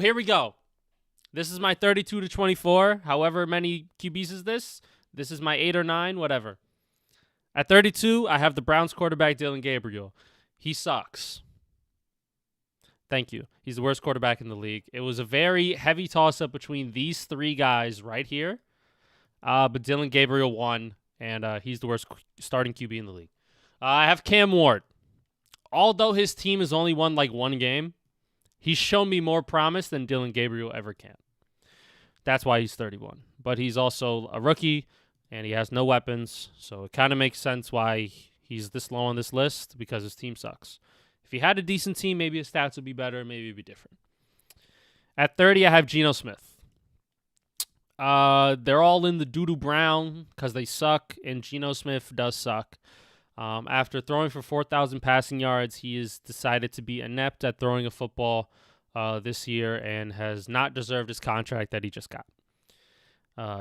Here we go. This is my 32 to 24. However many QBs is this? This is my 8 or 9, whatever. At 32, I have the Browns quarterback, Dylan Gabriel. He sucks. Thank you. He's the worst quarterback in the league. It was a very heavy toss-up between these three guys right here. But Dylan Gabriel won, and he's the worst starting QB in the league. I have Cam Ward. Although his team has only won like one game, he's shown me more promise than Dylan Gabriel ever can. That's why he's 31. But he's also a rookie, and he has no weapons, so it kind of makes sense why he's this low on this list, because his team sucks. If he had a decent team, maybe his stats would be better, maybe it'd be different. At 30, I have Geno Smith. They're all in the doo-doo brown because they suck, and Geno Smith does suck. After throwing for 4,000 passing yards, he has decided to be inept at throwing a football this year and has not deserved his contract that he just got.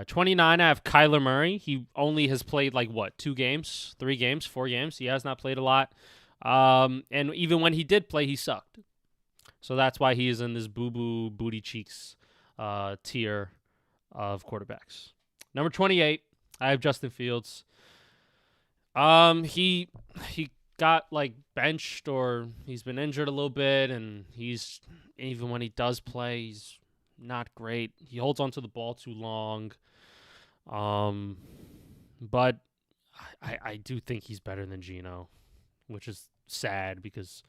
29, I have Kyler Murray. He only has played 2 games, 3 games, 4 games. He has not played a lot. And even when he did play, he sucked. So that's why he is in this boo-boo booty cheeks tier of quarterbacks. Number 28, I have Justin Fields. He got benched, or he's been injured a little bit, and even when he does play, he's not great. He holds onto the ball too long. But I do think he's better than Geno, which is sad because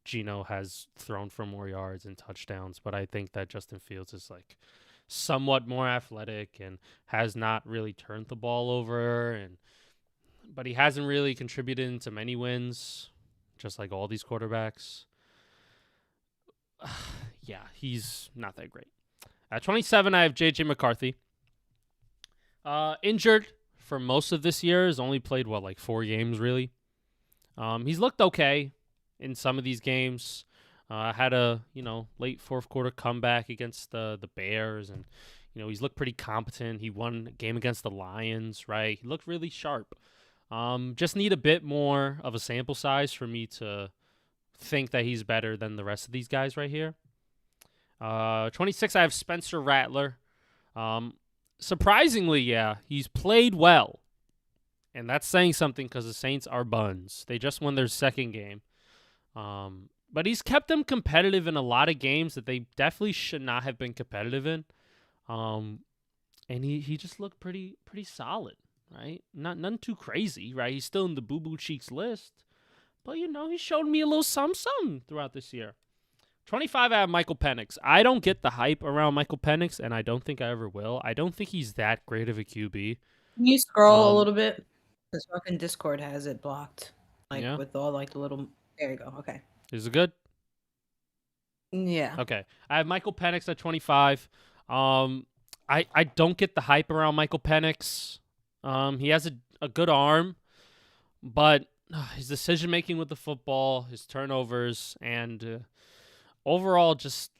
Geno has thrown for more yards and touchdowns, but I think that Justin Fields is somewhat more athletic and has not really turned the ball over, but he hasn't really contributed into many wins, just like all these quarterbacks. Yeah, he's not that great. At 27, I have J.J. McCarthy. Injured for most of this year. Has only played, 4 games, really. He's looked okay in some of these games. Had a, late fourth quarter comeback against the Bears, and, he's looked pretty competent. He won a game against the Lions, right? He looked really sharp. Just need a bit more of a sample size for me to think that he's better than the rest of these guys right here. 26, I have Spencer Rattler. Surprisingly, yeah, he's played well. And that's saying something because the Saints are buns. They just won their second game. But he's kept them competitive in a lot of games that they definitely should not have been competitive in. And he just looked pretty solid, right? None too crazy, right? He's still in the boo-boo cheeks list. But, he showed me a little something throughout this year. 25, I have Michael Penix. I don't get the hype around Michael Penix, and I don't think I ever will. I don't think he's that great of a QB. Can you scroll a little bit? Because fucking Discord has it blocked. With all the little... There you go. Okay. Is it good? Yeah. Okay. I have Michael Penix at 25. I don't get the hype around Michael Penix. He has a good arm, but his decision-making with the football, his turnovers, and overall just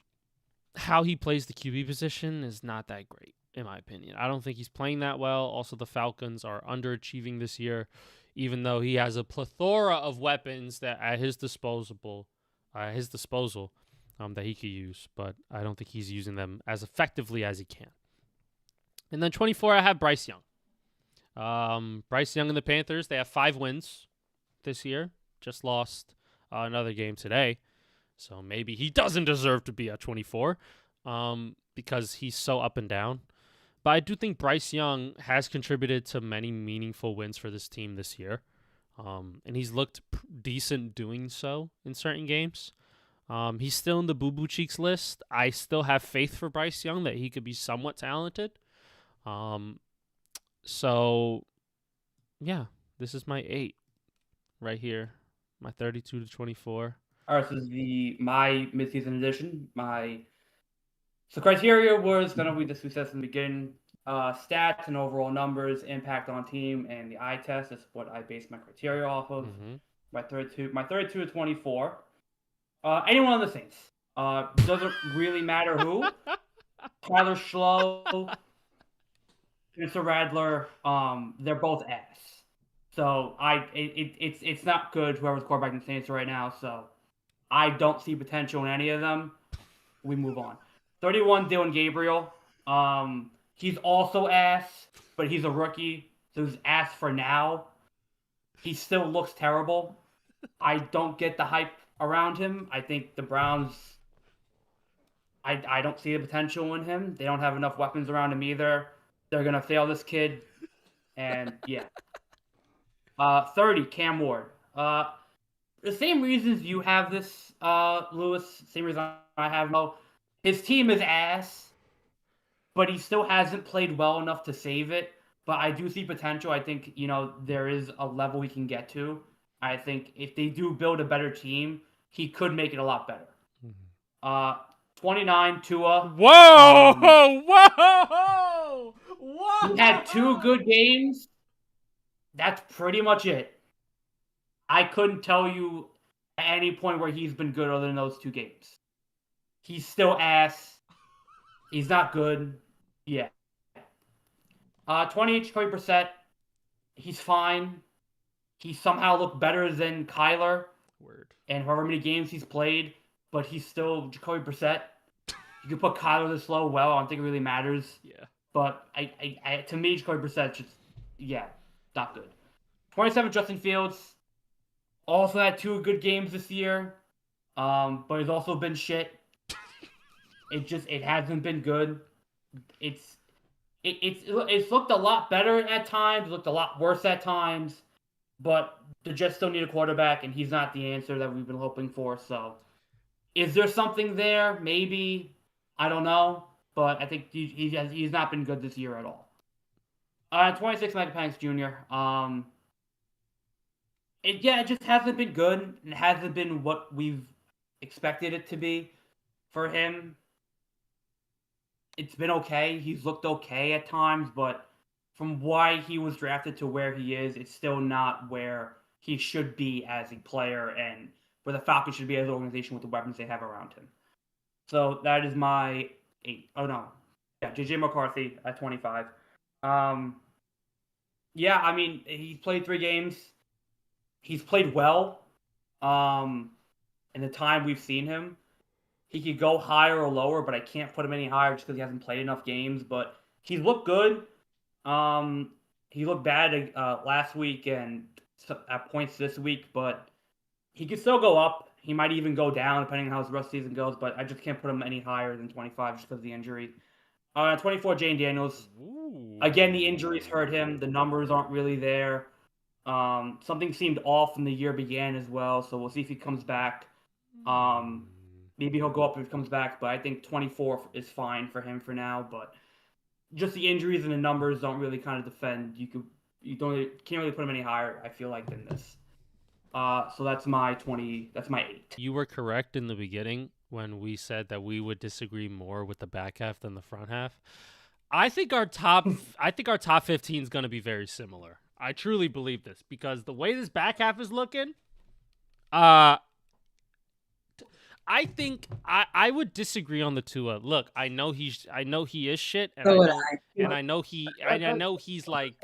how he plays the QB position is not that great, in my opinion. I don't think he's playing that well. Also, the Falcons are underachieving this year, even though he has a plethora of weapons that at his disposal that he could use, but I don't think he's using them as effectively as he can. And then 24, I have Bryce Young. Bryce Young and the Panthers, they have 5 wins this year. Just lost another game today. So maybe he doesn't deserve to be at 24 because he's so up and down. But I do think Bryce Young has contributed to many meaningful wins for this team this year. And he's looked decent doing so in certain games. He's still in the boo-boo cheeks list. I still have faith for Bryce Young that he could be somewhat talented. So, yeah, this is my 8 right here. My 32 to 24. All right, so this is my midseason edition. So criteria was going to be the success in the beginning. Stats and overall numbers, impact on team, and the eye test is what I base my criteria off of. Mm-hmm. My 32 to 24. Anyone on the Saints. Doesn't really matter who. Tyler Schlow, Mr. Radler, they're both ass. So it's not good whoever's quarterback in the Saints right now. So I don't see potential in any of them. We move on. 31, Dylan Gabriel. He's also ass, but he's a rookie, so he's ass for now. He still looks terrible. I don't get the hype around him. I think the Browns, I don't see the potential in him. They don't have enough weapons around him either. They're going to fail this kid. And, yeah. 30, Cam Ward. The same reasons you have this, Lewis, same reason I have no. His team is ass, but he still hasn't played well enough to save it. But I do see potential. I think, there is a level he can get to. I think if they do build a better team, he could make it a lot better. 29, Tua. Whoa! Whoa! He had 2 good games. That's pretty much it. I couldn't tell you at any point where he's been good other than those 2 games. He's still ass. He's not good. Yeah. 28, Jacoby Brissett. He's fine. He somehow looked better than Kyler. Word. And however many games he's played, but he's still Jacoby Brissett. You can put Kyler this low. Well, I don't think it really matters. Yeah. But to me, Jacoby Brissett just, not good. 27, Justin Fields. Also had 2 good games this year, but he's also been shit. It hasn't been good. It's looked a lot better at times, looked a lot worse at times, but they just still need a quarterback, and he's not the answer that we've been hoping for. So, is there something there? Maybe. I don't know, but I think he's not been good this year at all. 26, Michael Penix Jr. It just hasn't been good. It hasn't been what we've expected it to be for him. It's been okay. He's looked okay at times, but from why he was drafted to where he is, it's still not where he should be as a player and where the Falcons should be as an organization with the weapons they have around him. So that is my 8. Oh, no. Yeah, J.J. McCarthy at 25. Yeah, I mean, he played 3 games. He's played well in the time we've seen him. He could go higher or lower, but I can't put him any higher just because he hasn't played enough games. But he looked good. He looked bad last week and at points this week, but he could still go up. He might even go down depending on how the rest of the season goes, but I just can't put him any higher than 25 just because of the injury. 24, Jane Daniels. Ooh. Again, the injuries hurt him. The numbers aren't really there. Something seemed off when the year began as well, so we'll see if he comes back. Maybe he'll go up if he comes back, but I think 24 is fine for him for now. But just the injuries and the numbers don't really kind of defend. Can't really put him any higher, I feel like, than this. So that's my 20. That's my 8. You were correct in the beginning when we said that we would disagree more with the back half than the front half. I think our top 15 is going to be very similar. I truly believe this because the way this back half is looking, I think I would disagree on the Tua. Look, I know he is shit, and I know he's like.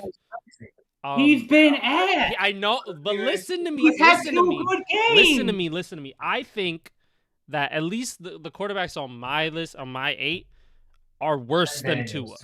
He's been ass. I know, but listen to me. He's had 2 good games. Listen to me. I think that at least the quarterbacks on my list, on my 8, are worse than Tua.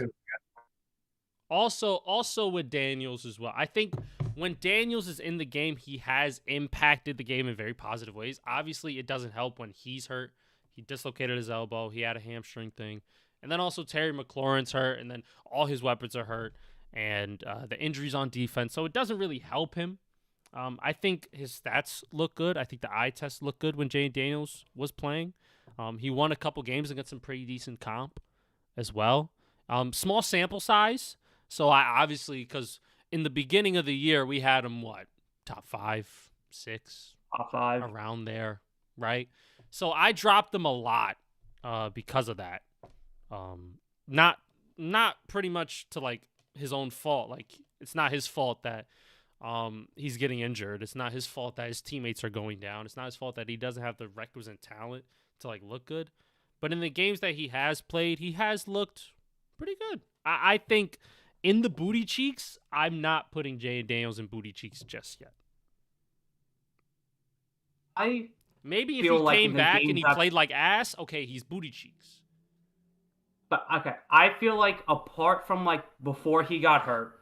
Also with Daniels as well. I think when Daniels is in the game, he has impacted the game in very positive ways. Obviously, it doesn't help when he's hurt. He dislocated his elbow. He had a hamstring thing. And then also Terry McLaurin's hurt, and then all his weapons are hurt, and the injuries on defense. So it doesn't really help him. I think his stats look good. I think the eye test looked good when Jay Daniels was playing. He won a couple games and got some pretty decent comp as well. Small sample size. So I obviously, because in the beginning of the year, we had him, top 5, 6? Top 5. Around there, right? So I dropped him a lot because of that. Not pretty much to, like, his own fault. Like, it's not his fault that he's getting injured. It's not his fault that his teammates are going down. It's not his fault that he doesn't have the requisite talent to, like, look good. But in the games that he has played, he has looked pretty good. I think in the booty cheeks, I'm not putting Jay Daniels in booty cheeks just yet. I maybe if he came back and he played like ass, okay, he's booty cheeks. But okay, I feel like apart from like before he got hurt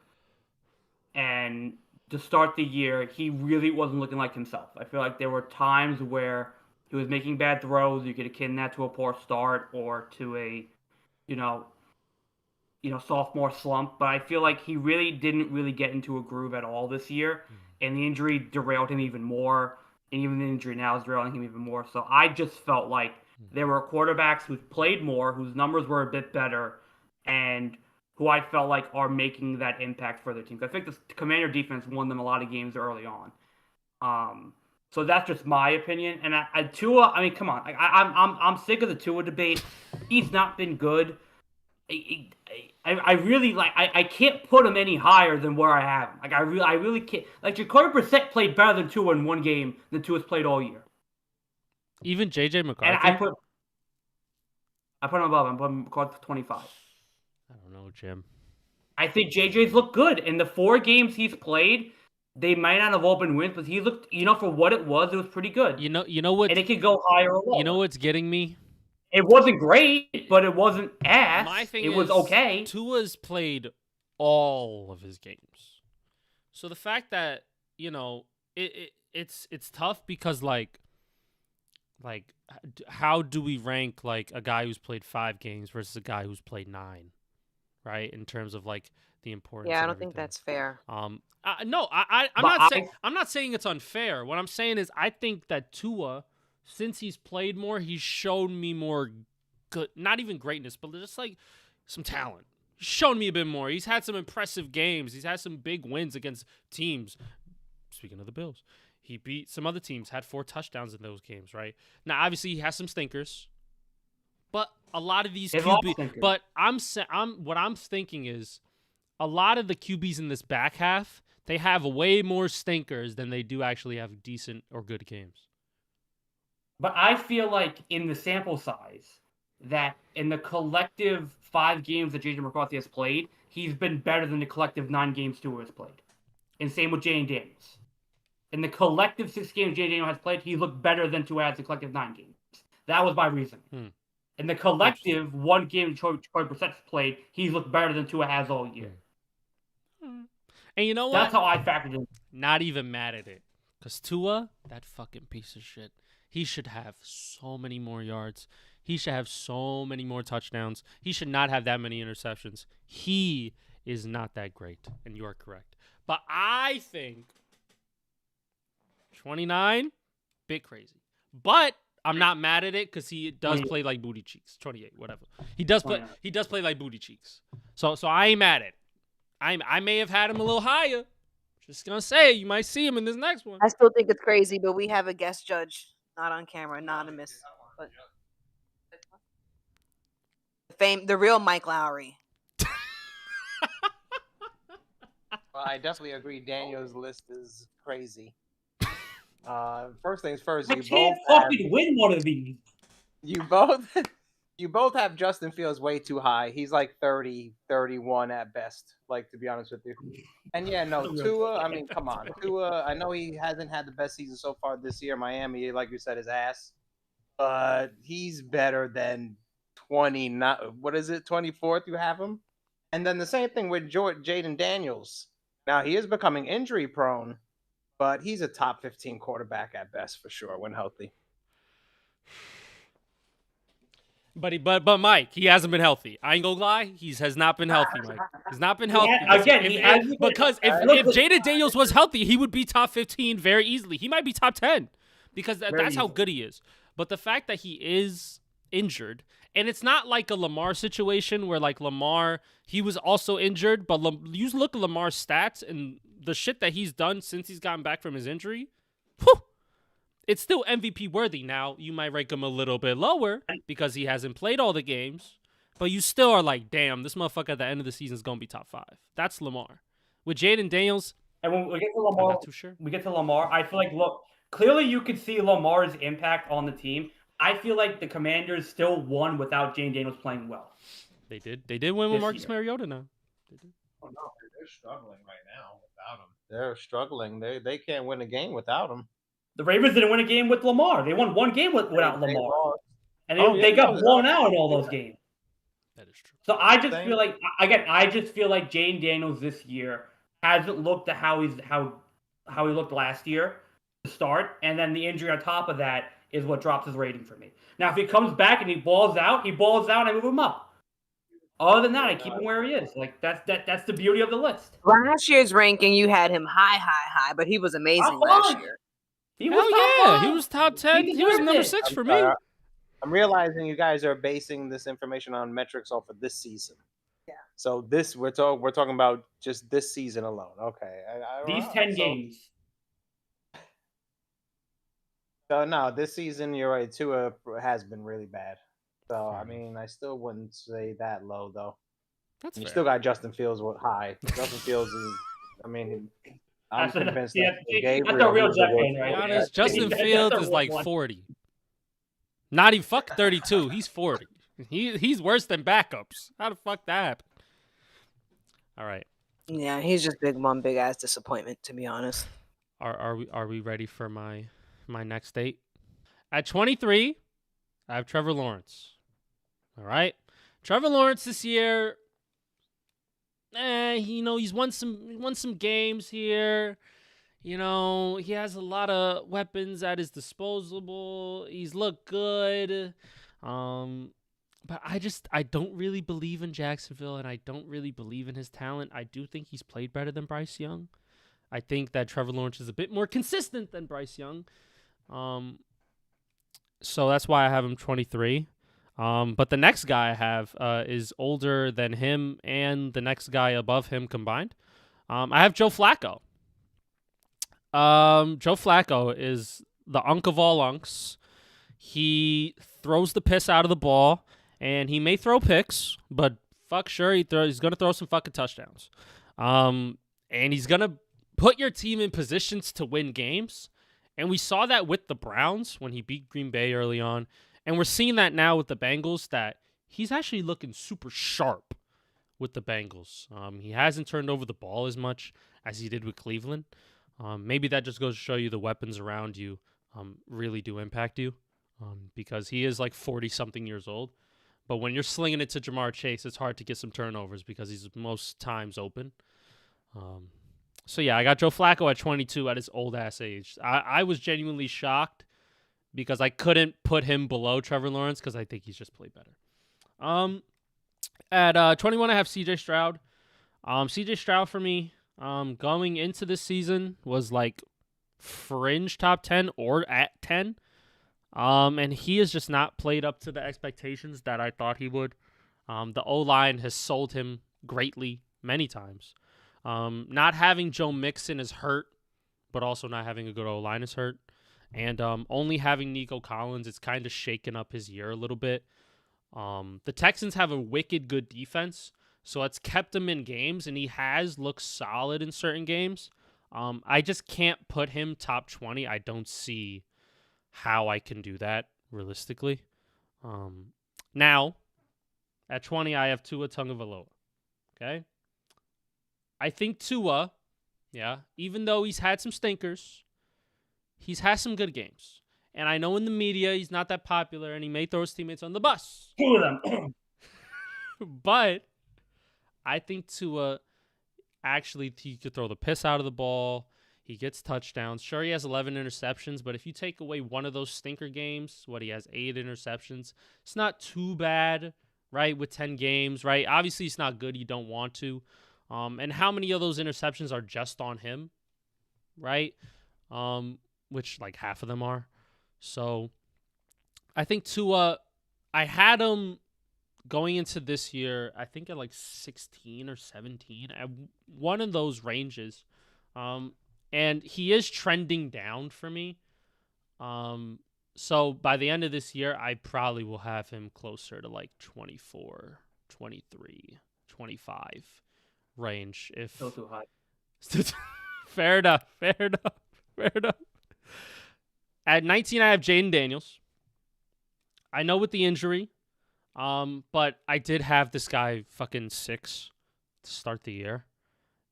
and to start the year, he really wasn't looking like himself. I feel like there were times where he was making bad throws. You could akin that to a poor start or to a, you know, sophomore slump. But I feel like he really didn't really get into a groove at all this year, and the injury derailed him even more. And even the injury now is derailing him even more. So I just felt like there were quarterbacks who played more, whose numbers were a bit better, and who I felt like are making that impact for their teams. I think the Commander defense won them a lot of games early on. So that's just my opinion. And Tua, I mean, come on, I'm sick of the Tua debate. He's not been good. I really like. I can't put him any higher than where I have him. Like I really can't. Like Jacoby Brissett played better than Tua in one game than Tua's played all year. Even JJ McCarthy. And I put him above him. I put him called 25. I don't know, Jim. I think JJ's looked good in the 4 games he's played. They might not have all been wins, but he looked, for what it was pretty good. You know what? And it could go higher or lower. You know what's getting me? It wasn't great, but it wasn't ass. My thing was okay. Tua's played all of his games, so the fact that it's tough because like how do we rank like a guy who's played 5 games versus a guy who's played 9, right? In terms of like the importance. Yeah, I don't think that's fair. I'm not saying it's unfair. What I'm saying is I think that Tua, since he's played more, he's shown me more good, not even greatness, but just like some talent. He's shown me a bit more. He's had some impressive games. He's had some big wins against teams. Speaking of the Bills, he beat some other teams, had 4 touchdowns in those games, right? Now, obviously, he has some stinkers, but a lot of these QBs. But what I'm thinking is a lot of the QBs in this back half, they have way more stinkers than they do actually have decent or good games. But I feel like in the sample size, that in the collective 5 games that J.J. McCarthy has played, he's been better than the collective 9 games Tua has played. And same with Jayden Daniels. In the collective 6 games Jayden Daniels has played, he looked better than Tua has the collective 9 games. That was my reasoning. In the collective 1 game Troy Brissett played, he's looked better than Tua has all year. And you know what? That's how I factored in. Not even mad at it. Because Tua, that fucking piece of shit, he should have so many more yards. He should have so many more touchdowns. He should not have that many interceptions. He is not that great, and you are correct. But I think 29, bit crazy. But I'm not mad at it because he does play like booty cheeks. 28, whatever. He does play like booty cheeks. So I ain't mad at it. I may have had him a little higher. Just gonna say, you might see him in this next one. I still think it's crazy, but we have a guest judge, not on camera, anonymous. But the real Mike Lowry. Well, I definitely agree. Daniel's list is crazy. First things first, I can't fucking win one of these. You both have Justin Fields way too high. He's like 30, 31 at best, like, to be honest with you. And yeah, no, Tua, I mean, come on. Tua, I know he hasn't had the best season so far this year. Miami, like you said, is ass. But he's better than 24th you have him? And then the same thing with Jayden Daniels. Now, he is becoming injury prone, but he's a top 15 quarterback at best for sure when healthy. But Mike, he hasn't been healthy. I ain't gonna lie, he has not been healthy, Mike. He's not been healthy. If Jayden Daniels was healthy, he would be top 15 very easily. He might be top 10 because that's how good he is. But the fact that he is injured, and it's not like a Lamar situation where like Lamar, he was also injured, but you look at Lamar's stats and the shit that he's done since he's gotten back from his injury, it's still MVP worthy. Now, you might rank him a little bit lower because he hasn't played all the games, but you still are like, damn, this motherfucker at the end of the season is going to be top 5. That's Lamar. With Jayden Daniels, and when we get to Lamar, I'm not too sure. I feel like, look, clearly you could see Lamar's impact on the team. I feel like the Commanders still won without Jayden Daniels playing well. They did. They did win with Marcus Mariota now. They did. Oh, no, they're struggling right now without him. They're struggling. They can't win a game without him. The Ravens didn't win a game with Lamar. They won one game without Lamar. And they got blown out in all those games. That is true. So I just feel like Jane Daniels this year hasn't looked at how he looked last year to start, and then the injury on top of that is what drops his rating for me. Now, if he comes back and he balls out, and I move him up. Other than that, I keep him where he is. Like that's the beauty of the list. Last year's ranking, you had him high, but he was amazing last year. He was top 10. He was number 6 for me. I'm realizing you guys are basing this information on metrics off of this season. Yeah. So this we're talking about just this season alone. Okay. These 10 games. So no, this season you're right. Tua has been really bad. So I mean, I still wouldn't say that low though. That's you fair. still got Justin Fields high. Justin Fields is. I mean, I'm convinced that Gabriel. That's a real Jet fan, right? To be honest, Justin Fields is like 40. Not even 32. He's 40. He's worse than backups. How the fuck that happened? All right. Yeah, he's just big ass disappointment, to be honest. Are we ready for my next date? At 23, I have Trevor Lawrence. All right. Trevor Lawrence this year, he's won some games here. You know, he has a lot of weapons at his disposal. He's looked good. But I don't really believe in Jacksonville, and I don't really believe in his talent. I do think he's played better than Bryce Young. I think that Trevor Lawrence is a bit more consistent than Bryce Young. So that's why I have him 23. But the next guy I have is older than him and the next guy above him combined. I have Joe Flacco. Joe Flacco is the unk of all unks. He throws the piss out of the ball, and he may throw picks, but fuck sure he's going to throw some fucking touchdowns. And he's going to put your team in positions to win games. And we saw that with the Browns when he beat Green Bay early on. And we're seeing that now with the Bengals, that he's actually looking super sharp with the Bengals. He hasn't turned over the ball as much as he did with Cleveland. Maybe that just goes to show you the weapons around you really do impact you, because he is like 40-something years old. But when you're slinging it to Jamar Chase, it's hard to get some turnovers because he's most times open. So, yeah, I got Joe Flacco at 22 at his old-ass age. I was genuinely shocked because I couldn't put him below Trevor Lawrence because I think he's just played better. At 21, I have C.J. Stroud. C.J. Stroud for me, going into this season was like fringe top 10 or at 10. And he has just not played up to the expectations that I thought he would. The O-line has sold him greatly many times. Not having Joe Mixon is hurt, but also not having a good O-line is hurt. And only having Nico Collins, it's kind of shaken up his year a little bit. The Texans have a wicked good defense, so it's kept him in games, and he has looked solid in certain games. I just can't put him top 20. I don't see how I can do that realistically. Now, at 20, I have Tua Tagovailoa. Okay? I think Tua, even though he's had some stinkers, he's had some good games. And I know in the media he's not that popular, and he may throw his teammates on the bus. Two of them. But I think Tua, actually, he could throw the piss out of the ball. He gets touchdowns. Sure, he has 11 interceptions, but if you take away one of those stinker games, he has 8 interceptions, it's not too bad, right, with 10 games, right? Obviously, it's not good. You don't want to. And how many of those interceptions are just on him, right? Which, like, half of them are. So, I think Tua, I had him going into this year, I think at, like, 16 or 17, at one of those ranges. And he is trending down for me. So, by the end of this year, I probably will have him closer to, like, 24, 23, 25 range. Still too high. Fair enough. At 19, I have Jaden Daniels. I know with the injury, but I did have this guy fucking 6 to start the year.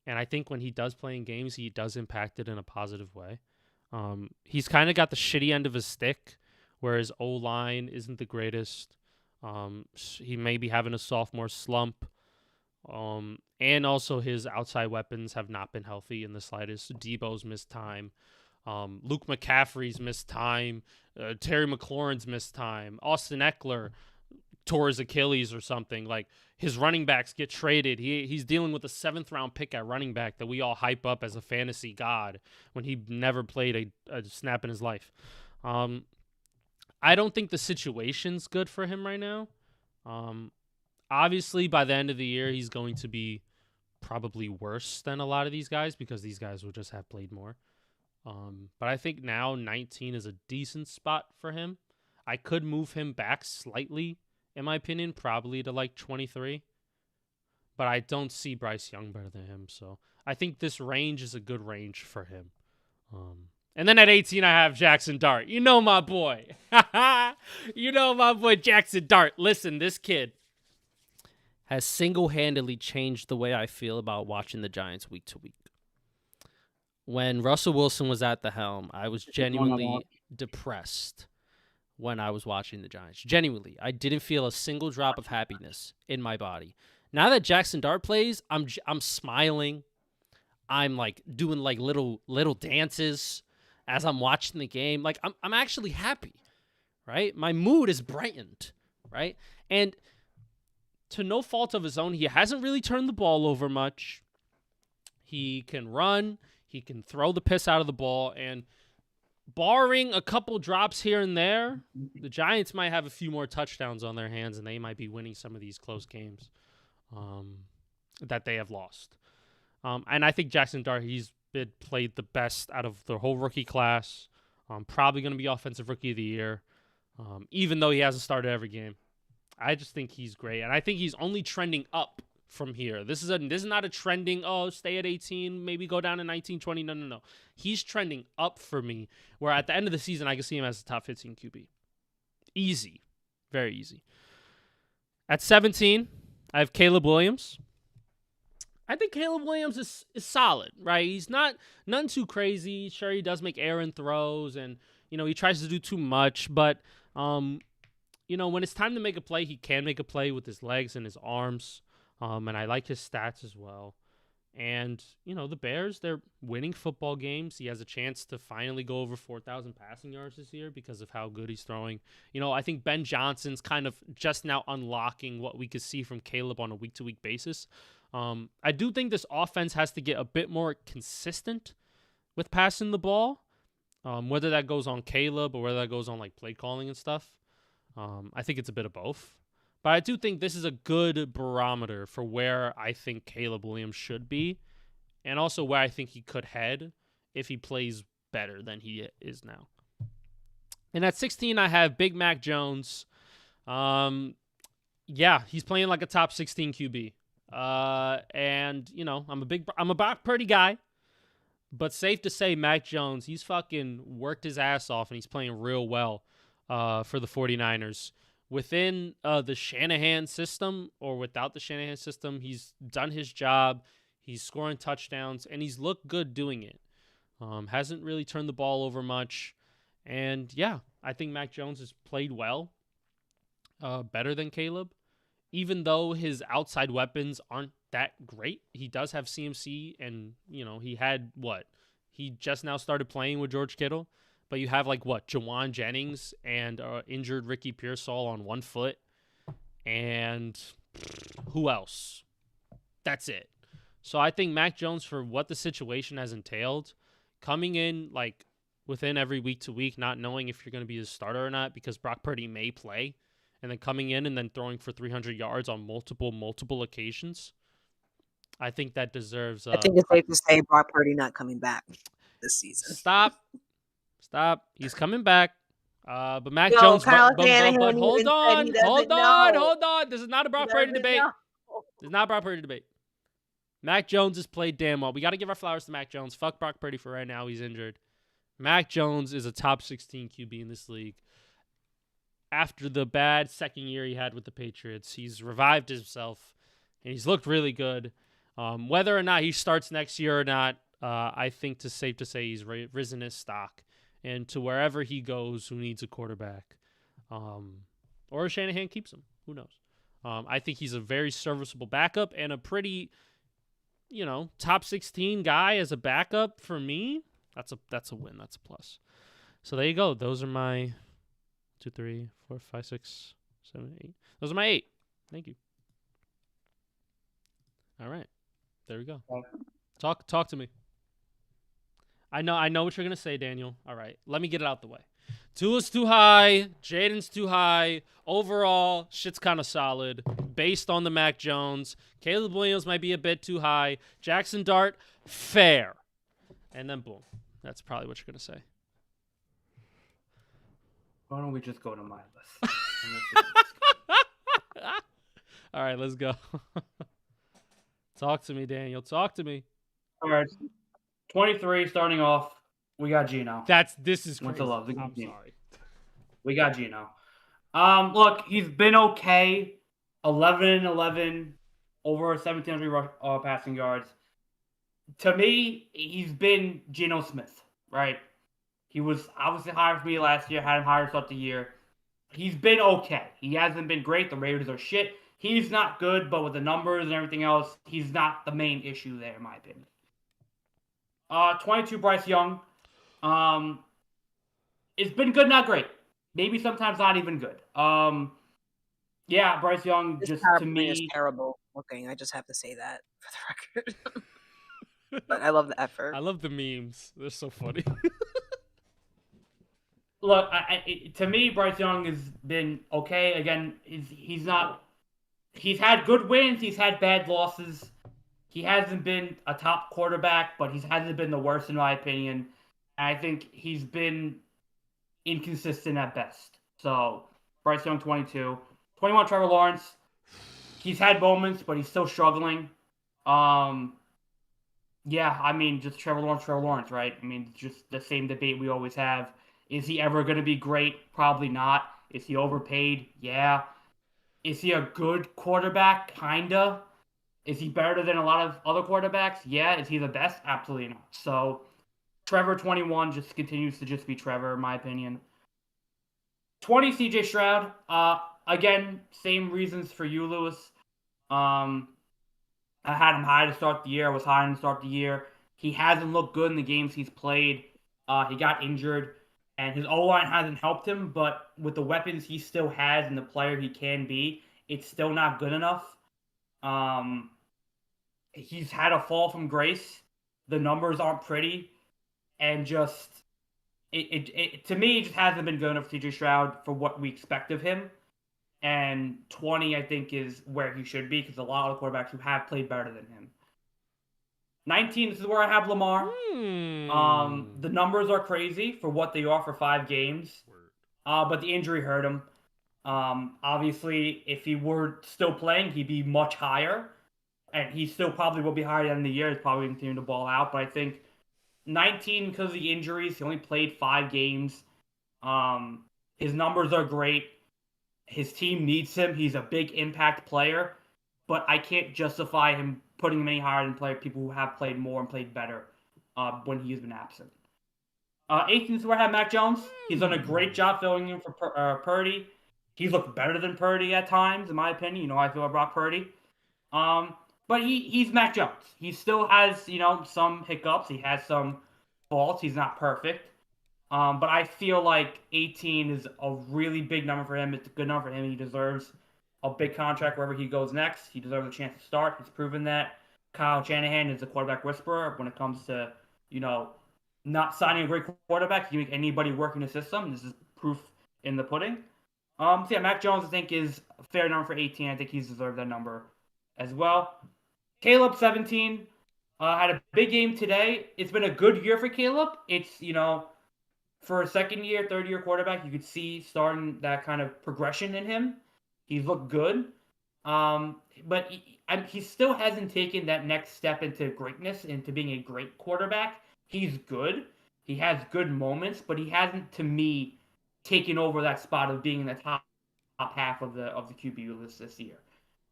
And I think when he does play in games, he does impact it in a positive way. He's kind of got the shitty end of his stick, where his O-line isn't the greatest. He may be having a sophomore slump. And also his outside weapons have not been healthy in the slightest. Debo's missed time. Luke McCaffrey's missed time. Terry McLaurin's missed time. Austin Eckler tore his Achilles or something. Like, his running backs get traded. He's dealing with a 7th-round pick at running back that we all hype up as a fantasy god when he never played a snap in his life. I don't think the situation's good for him right now. Obviously, by the end of the year, he's going to be probably worse than a lot of these guys because these guys will just have played more. But I think now 19 is a decent spot for him. I could move him back slightly, in my opinion, probably to like 23. But I don't see Bryce Young better than him. So I think this range is a good range for him. And then at 18, I have Jackson Dart. You know my boy. You know my boy Jackson Dart. Listen, this kid has single-handedly changed the way I feel about watching the Giants week to week. When Russell Wilson was at the helm, I was genuinely depressed when I was watching the Giants. Genuinely. I didn't feel a single drop of happiness in my body. Now that Jackson Dart plays, I'm smiling. I'm like doing like little dances as I'm watching the game. Like I'm actually happy, right? My mood is brightened, right? And to no fault of his own, he hasn't really turned the ball over much. He can run. He can throw the piss out of the ball. And barring a couple drops here and there, the Giants might have a few more touchdowns on their hands, and they might be winning some of these close games that they have lost. And I think Jackson Dart, he's played the best out of the whole rookie class. Probably going to be Offensive Rookie of the Year, even though he hasn't started every game. I just think he's great, and I think he's only trending up from here. This is not a trending, stay at 18, maybe go down to 19, 20. No. He's trending up for me, where at the end of the season, I can see him as a top 15 QB. Easy. Very easy. At 17, I have Caleb Williams. I think Caleb Williams is solid, right? He's none too crazy. Sure, he does make errant throws, and, he tries to do too much, but, when it's time to make a play, he can make a play with his legs and his arms. And I like his stats as well. And, the Bears, they're winning football games. He has a chance to finally go over 4,000 passing yards this year because of how good he's throwing. I think Ben Johnson's kind of just now unlocking what we could see from Caleb on a week-to-week basis. I do think this offense has to get a bit more consistent with passing the ball, whether that goes on Caleb or whether that goes on, like, play calling and stuff. I think it's a bit of both. But I do think this is a good barometer for where I think Caleb Williams should be, and also where I think he could head if he plays better than he is now. And at 16, I have Big Mac Jones. He's playing like a top 16 QB. And I'm a Brock Purdy guy, but safe to say Mac Jones, he's fucking worked his ass off, and he's playing real well for the 49ers. Within the Shanahan system or without the Shanahan system, he's done his job. He's scoring touchdowns, and he's looked good doing it. Hasn't really turned the ball over much. And, I think Mac Jones has played well, better than Caleb. Even though his outside weapons aren't that great, he does have CMC, and, he had He just now started playing with George Kittle. But you have, Jawan Jennings and injured Ricky Pearsall on one foot. And who else? That's it. So I think Mac Jones, for what the situation has entailed, coming in, within every week to week, not knowing if you're going to be the starter or not because Brock Purdy may play, and then coming in and then throwing for 300 yards on multiple occasions, I think that deserves... I think it's safe to say Brock Purdy not coming back this season. Stop. He's coming back. But Mac Jones, but hold on. This is not a Brock Purdy debate. This is not a Brock Purdy debate. Mac Jones has played damn well. We got to give our flowers to Mac Jones. Fuck Brock Purdy for right now. He's injured. Mac Jones is a top 16 QB in this league. After the bad second year he had with the Patriots, he's revived himself, and he's looked really good. Whether or not he starts next year or not, I think it's safe to say he's risen his stock. And to wherever he goes, who needs a quarterback, or Shanahan keeps him. Who knows? I think he's a very serviceable backup and a pretty, top 16 guy as a backup for me. That's a win. That's a plus. So there you go. Those are my 2, 3, 4, 5, 6, 7, 8. Those are my 8. Thank you. All right. There we go. Talk to me. I know what you're gonna say, Daniel. All right. Let me get it out the way. Tua's too high. Jaden's too high. Overall, shit's kind of solid. Based on the Mac Jones. Caleb Williams might be a bit too high. Jackson Dart, fair. And then boom. That's probably what you're going to say. Why don't we just go to my list? All right, let's go. Talk to me, Daniel. Talk to me. All right. 23, starting off, we got Gino. This is crazy. Went to love. I'm sorry. We got Gino. Look, he's been okay. 11-11, over 1,700 passing yards. To me, he's been Geno Smith, right? He was obviously higher for me last year, had him higher to start the year. He's been okay. He hasn't been great. The Raiders are shit. He's not good, but with the numbers and everything else, he's not the main issue there, in my opinion. 22, Bryce Young. It's been good, not great. Maybe sometimes not even good. Yeah, Bryce Young, This just power to play me... is terrible looking. I just have to say that for the record. But I love the effort. I love the memes. They're so funny. Look, to me, Bryce Young has been okay. Again, he's not... He's had good wins. He's had bad losses. He hasn't been a top quarterback, but he hasn't been the worst, in my opinion. And I think he's been inconsistent at best. So, Bryce Young, 22. 21, Trevor Lawrence. He's had moments, but he's still struggling. Yeah, I mean, just Trevor Lawrence, right? I mean, just the same debate we always have. Is he ever going to be great? Probably not. Is he overpaid? Yeah. Is he a good quarterback? Kinda. Is he better than a lot of other quarterbacks? Yeah. Is he the best? Absolutely not. So, Trevor, 21, just continues to just be Trevor, in my opinion. 20, CJ Stroud. Again, same reasons for you, Lewis. I had him high to start the year. I was high to start the year. He hasn't looked good in the games he's played. He got injured, and his O-line hasn't helped him, but with the weapons he still has and the player he can be, it's still not good enough. He's had a fall from grace. The numbers aren't pretty, and just to me, it just hasn't been good enough for CJ Stroud for what we expect of him. And 20, I think, is where he should be because a lot of quarterbacks who have played better than him. 19, this is where I have Lamar. The numbers are crazy for what they are for 5 games. But the injury hurt him. Obviously, if he were still playing, he'd be much higher. And he still probably will be higher at the end of the year. He's probably continuing to ball out. But I think 19, because of the injuries, he only played 5 games. His numbers are great. His team needs him. He's a big impact player. But I can't justify him putting him any higher than people who have played more and played better when he's been absent. 18 is where I have Mac Jones. He's done a great job filling in for Purdy. He's looked better than Purdy at times, in my opinion. You know how I feel about Brock Purdy. But he's Mac Jones. He still has, some hiccups. He has some faults. He's not perfect. But I feel like 18 is a really big number for him. It's a good number for him. He deserves a big contract wherever he goes next. He deserves a chance to start. He's proven that. Kyle Shanahan is a quarterback whisperer when it comes to, not signing a great quarterback. He can make anybody work in the system. This is proof in the pudding. So yeah, Mac Jones, I think, is a fair number for 18. I think he's deserved that number as well. Caleb, 17. Had a big game today. It's been a good year for Caleb. It's, for a second year, third year quarterback, you could see starting that kind of progression in him. He's looked good. But he still hasn't taken that next step into greatness, into being a great quarterback. He's good. He has good moments, but he hasn't, to me, taken over that spot of being in the top half of the QB list this year.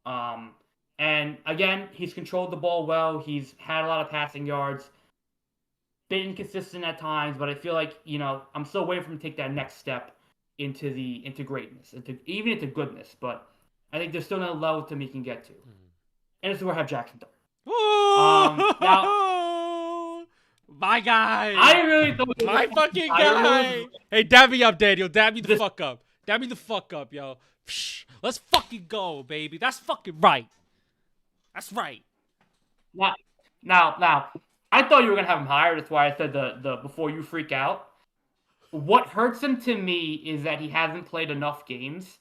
And again, he's controlled the ball well. He's had a lot of passing yards. Been inconsistent at times, but I feel like, I'm still waiting for him to take that next step into greatness, into goodness. But I think there's still another level to me can get to. And this is where I have Jackson Dart. Now, my guy. I really thought my fucking guy. Hey, dab me up, Daniel. Dab me the fuck up. Dab me the fuck up, yo. Psh, let's fucking go, baby. That's fucking right. That's right. Now, I thought you were gonna have him higher. That's why I said the before you freak out. What hurts him to me is that he hasn't played enough games,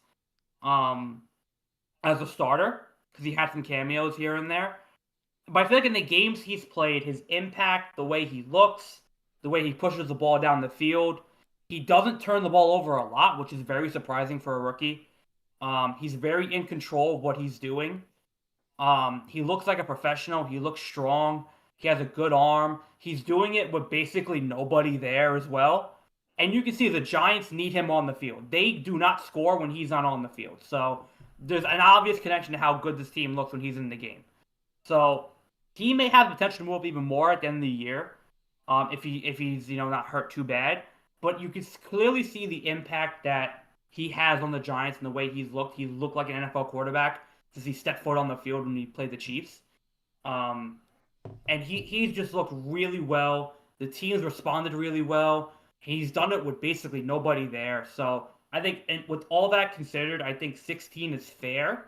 as a starter because he had some cameos here and there. But I feel like in the games he's played, his impact, the way he looks, the way he pushes the ball down the field, he doesn't turn the ball over a lot, which is very surprising for a rookie. He's very in control of what he's doing. He looks like a professional. He looks strong. He has a good arm. He's doing it with basically nobody there as well. And you can see the Giants need him on the field. They do not score when he's not on the field. So there's an obvious connection to how good this team looks when he's in the game. So he may have the potential to move up even more at the end of the year, if he's not hurt too bad. But you can clearly see the impact that he has on the Giants and the way he's looked. He looked like an NFL quarterback since he stepped foot on the field when he played the Chiefs. And he's just looked really well. The team's responded really well. He's done it with basically nobody there. So I think, and with all that considered, I think 16 is fair.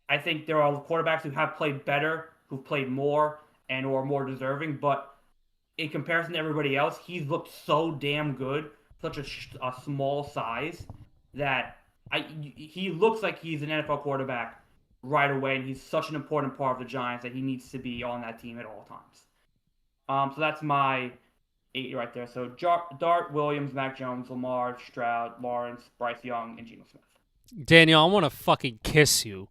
I think there are quarterbacks who have played better, who've played more, and who are more deserving. But in comparison to everybody else, he's looked so damn good, such a small size, that he looks like he's an NFL quarterback right away, and he's such an important part of the Giants that he needs to be on that team at all times. So that's my 8 right there. So Dart, Williams, Mac Jones, Lamar, Stroud, Lawrence, Bryce Young, and Geno Smith. Daniel, I want to fucking kiss you.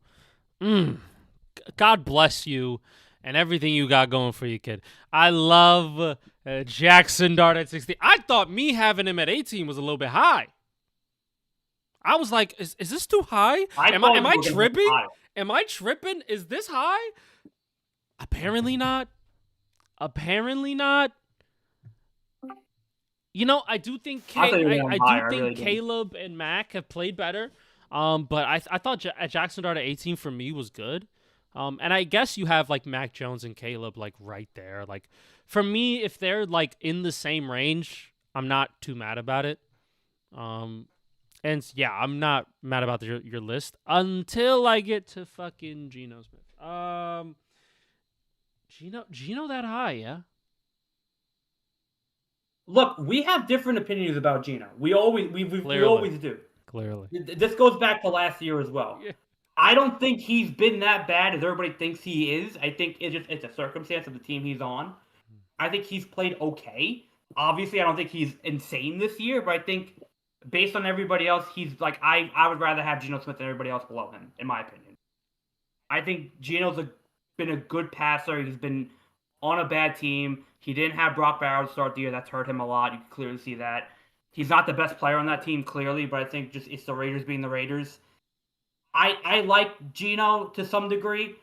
God bless you and everything you got going for you, kid. I love Jackson Dart at 16. I thought me having him at 18 was a little bit high. I was like, is this too high? Am I tripping? Am I tripping? Is this high? Apparently not. Apparently not. I do think Caleb and Mac have played better. But I thought Jackson Dart at 18 for me was good. And I guess you have like Mac Jones and Caleb like right there. Like for me, if they're like in the same range, I'm not too mad about it. And yeah, I'm not mad about your list until I get to fucking Geno Smith. Geno that high, yeah? Look, we have different opinions about Geno. We always do. Clearly. This goes back to last year as well. Yeah. I don't think he's been that bad as everybody thinks he is. I think it's a circumstance of the team he's on. I think he's played okay. Obviously, I don't think he's insane this year, but I think based on everybody else, he's like I would rather have Geno Smith than everybody else below him, in my opinion. I think Geno's been a good passer. He's been on a bad team. He didn't have Brock Bowers to start the year. That's hurt him a lot. You can clearly see that. He's not the best player on that team, clearly, but I think just it's the Raiders being the Raiders. I like Geno to some degree.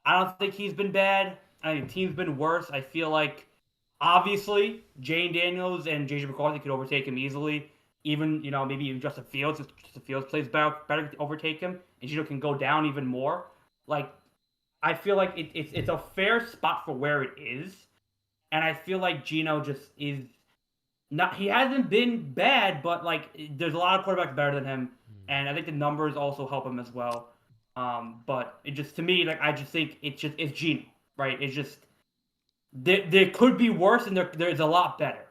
I don't think he's been bad. I think the team's been worse. I feel like, obviously, Jane Daniels and J.J. McCarthy could overtake him easily. Even, maybe even Justin Fields. If Justin Fields plays better to overtake him, and Geno can go down even more. Like, I feel like it's a fair spot for where it is. And I feel like Geno just is not. He hasn't been bad, but like there's a lot of quarterbacks better than him, and I think the numbers also help him as well. But it just, to me, like I just think it's Geno, right? It's just there could be worse, and there's a lot better.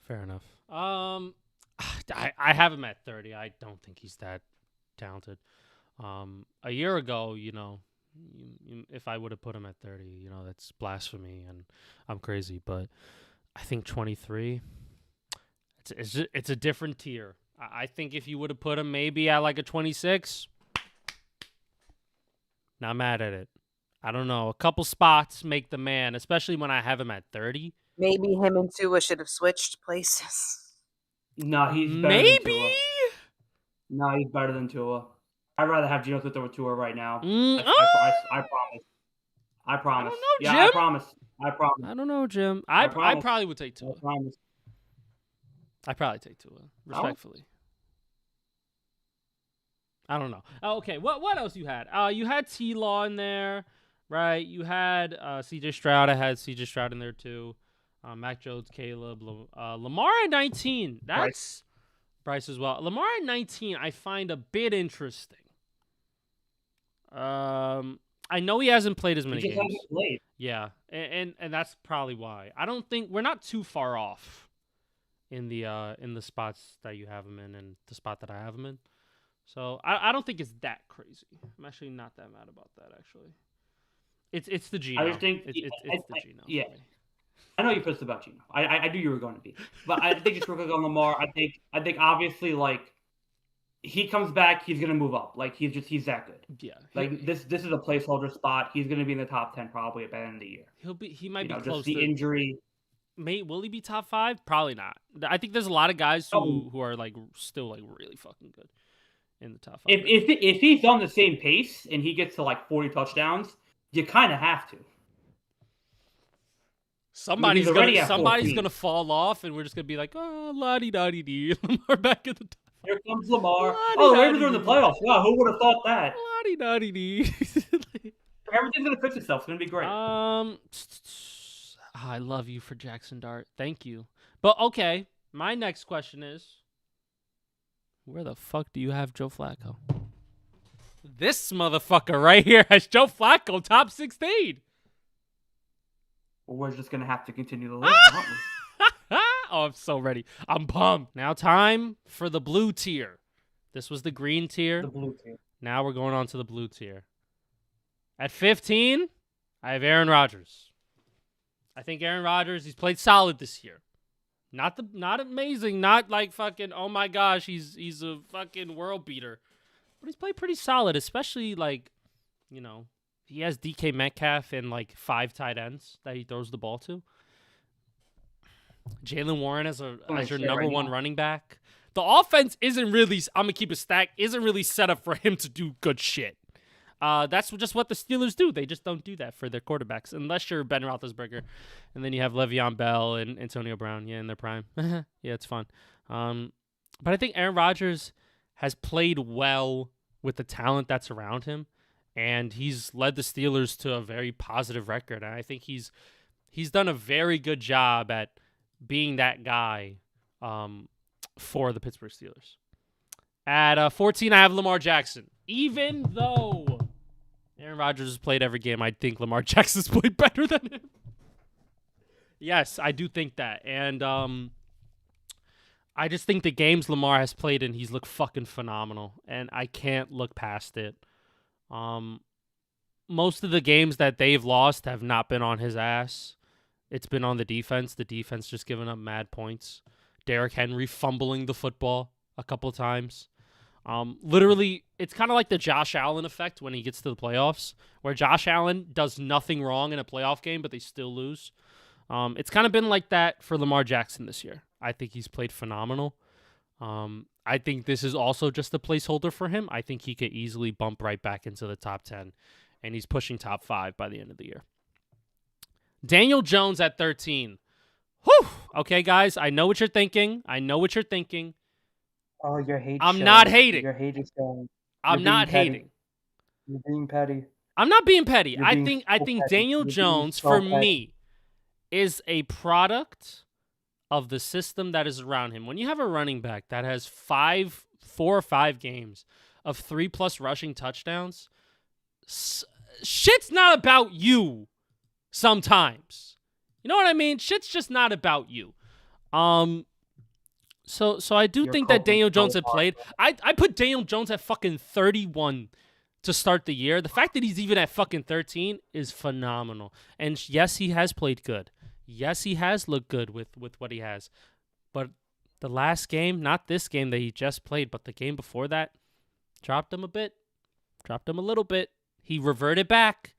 Fair enough. I have him at 30. I don't think he's that talented. A year ago, if I would have put him at 30, that's blasphemy and I'm crazy. But I think 23, it's a different tier. I think if you would have put him maybe at like a 26, not mad at it. I don't know. A couple spots make the man, especially when I have him at 30. Maybe him and Tua should have switched places. No, he's better than Tua. No, he's better than Tua. I'd rather have Geno Smith over Tua right now. I promise. I promise. I don't know, Jim. Yeah, I promise. I don't know, Jim. I probably would take Tua. I promise. I'd probably take Tua, respectfully. I don't know. Okay, what else you had? You had T-Law in there, right? You had C.J. Stroud. I had C.J. Stroud in there too. Mac Jones, Caleb, Lamar at 19. That's Bryce as well. Lamar at 19, I find a bit interesting. I know he hasn't played as many He just games. hasn't played. Yeah, and that's probably why. I don't think we're not too far off in the spots that you have him in and the spot that I have him in. So I don't think it's that crazy. I'm actually not that mad about that. Actually, it's the Geno. I just think it's the Geno. Yeah, I know you're pissed about Geno. I knew you were going to be, but I think just real quick on Lamar. I think obviously like he comes back, he's gonna move up. Like he's that good. Yeah, like this is a placeholder spot. He's gonna be in the top 10 probably at the end of the year. He might be close. Just the injury. Will he be top 5? Probably not. I think there's a lot of guys who are like still like really fucking good in the top 5. If he's on the same pace and he gets to like 40 touchdowns, you kind of have to. Somebody's gonna fall off, and we're just gonna be like, oh, la-di-da-di-dee. Lamar back at the top. Here comes Lamar. Oh, the Ravens are in the playoffs. Wow, who would have thought that? La-di-da-di-dee. Everything's gonna fix itself. It's gonna be great. I love you for Jackson Dart. Thank you. But okay, my next question is, where the fuck do you have Joe Flacco? This motherfucker right here has Joe Flacco top 16. Well, we're just gonna have to continue the list, aren't we? Oh, I'm so ready. I'm pumped. Now time for the blue tier. This was the green tier. The blue tier. Now we're going on to the blue tier. At 15, I have Aaron Rodgers. I think Aaron Rodgers, he's played solid this year. Not amazing, not like fucking, oh my gosh, he's a fucking world beater. But he's played pretty solid, especially like, he has DK Metcalf and like 5 tight ends that he throws the ball to. Jalen Warren as your number one running back. The offense isn't really, I'm going to keep it stacked, isn't really set up for him to do good shit. That's just what the Steelers do. They just don't do that for their quarterbacks, unless you're Ben Roethlisberger, and then you have Le'Veon Bell and Antonio Brown, in their prime. Yeah, it's fun. But I think Aaron Rodgers has played well with the talent that's around him, and he's led the Steelers to a very positive record. And I think he's done a very good job at being that guy for the Pittsburgh Steelers. At 14, I have Lamar Jackson. Even though Aaron Rodgers has played every game, I think Lamar Jackson's played better than him. Yes, I do think that. And I just think the games Lamar has played in, he's looked fucking phenomenal. And I can't look past it. Most of the games that they've lost have not been on his ass. It's been on the defense. The defense just giving up mad points. Derrick Henry fumbling the football a couple of times. Literally, it's kind of like the Josh Allen effect when he gets to the playoffs, where Josh Allen does nothing wrong in a playoff game, but they still lose. It's kind of been like that for Lamar Jackson this year. I think he's played phenomenal. I think this is also just a placeholder for him. I think he could easily bump right back into the top 10, and he's pushing top 5 by the end of the year. Daniel Jones at 13. Whew! Okay, guys, I know what you're thinking. Oh, your hate. I'm not hating. Your hate is showing. I'm not hating. You're being petty. I'm not being petty. I think petty. Daniel You're Jones, so for petty. me, is a product of the system that is around him. When you have a running back that has 4 or 5 games of 3+ rushing touchdowns, shit's not about you sometimes. You know what I mean? Shit's just not about you. So I do think that Daniel Jones had played. I put Daniel Jones at fucking 31 to start the year. The fact that he's even at fucking 13 is phenomenal. And yes, he has played good. Yes, he has looked good with what he has. But the last game, not this game that he just played, but the game before that, dropped him a bit. Dropped him a little bit. He reverted back.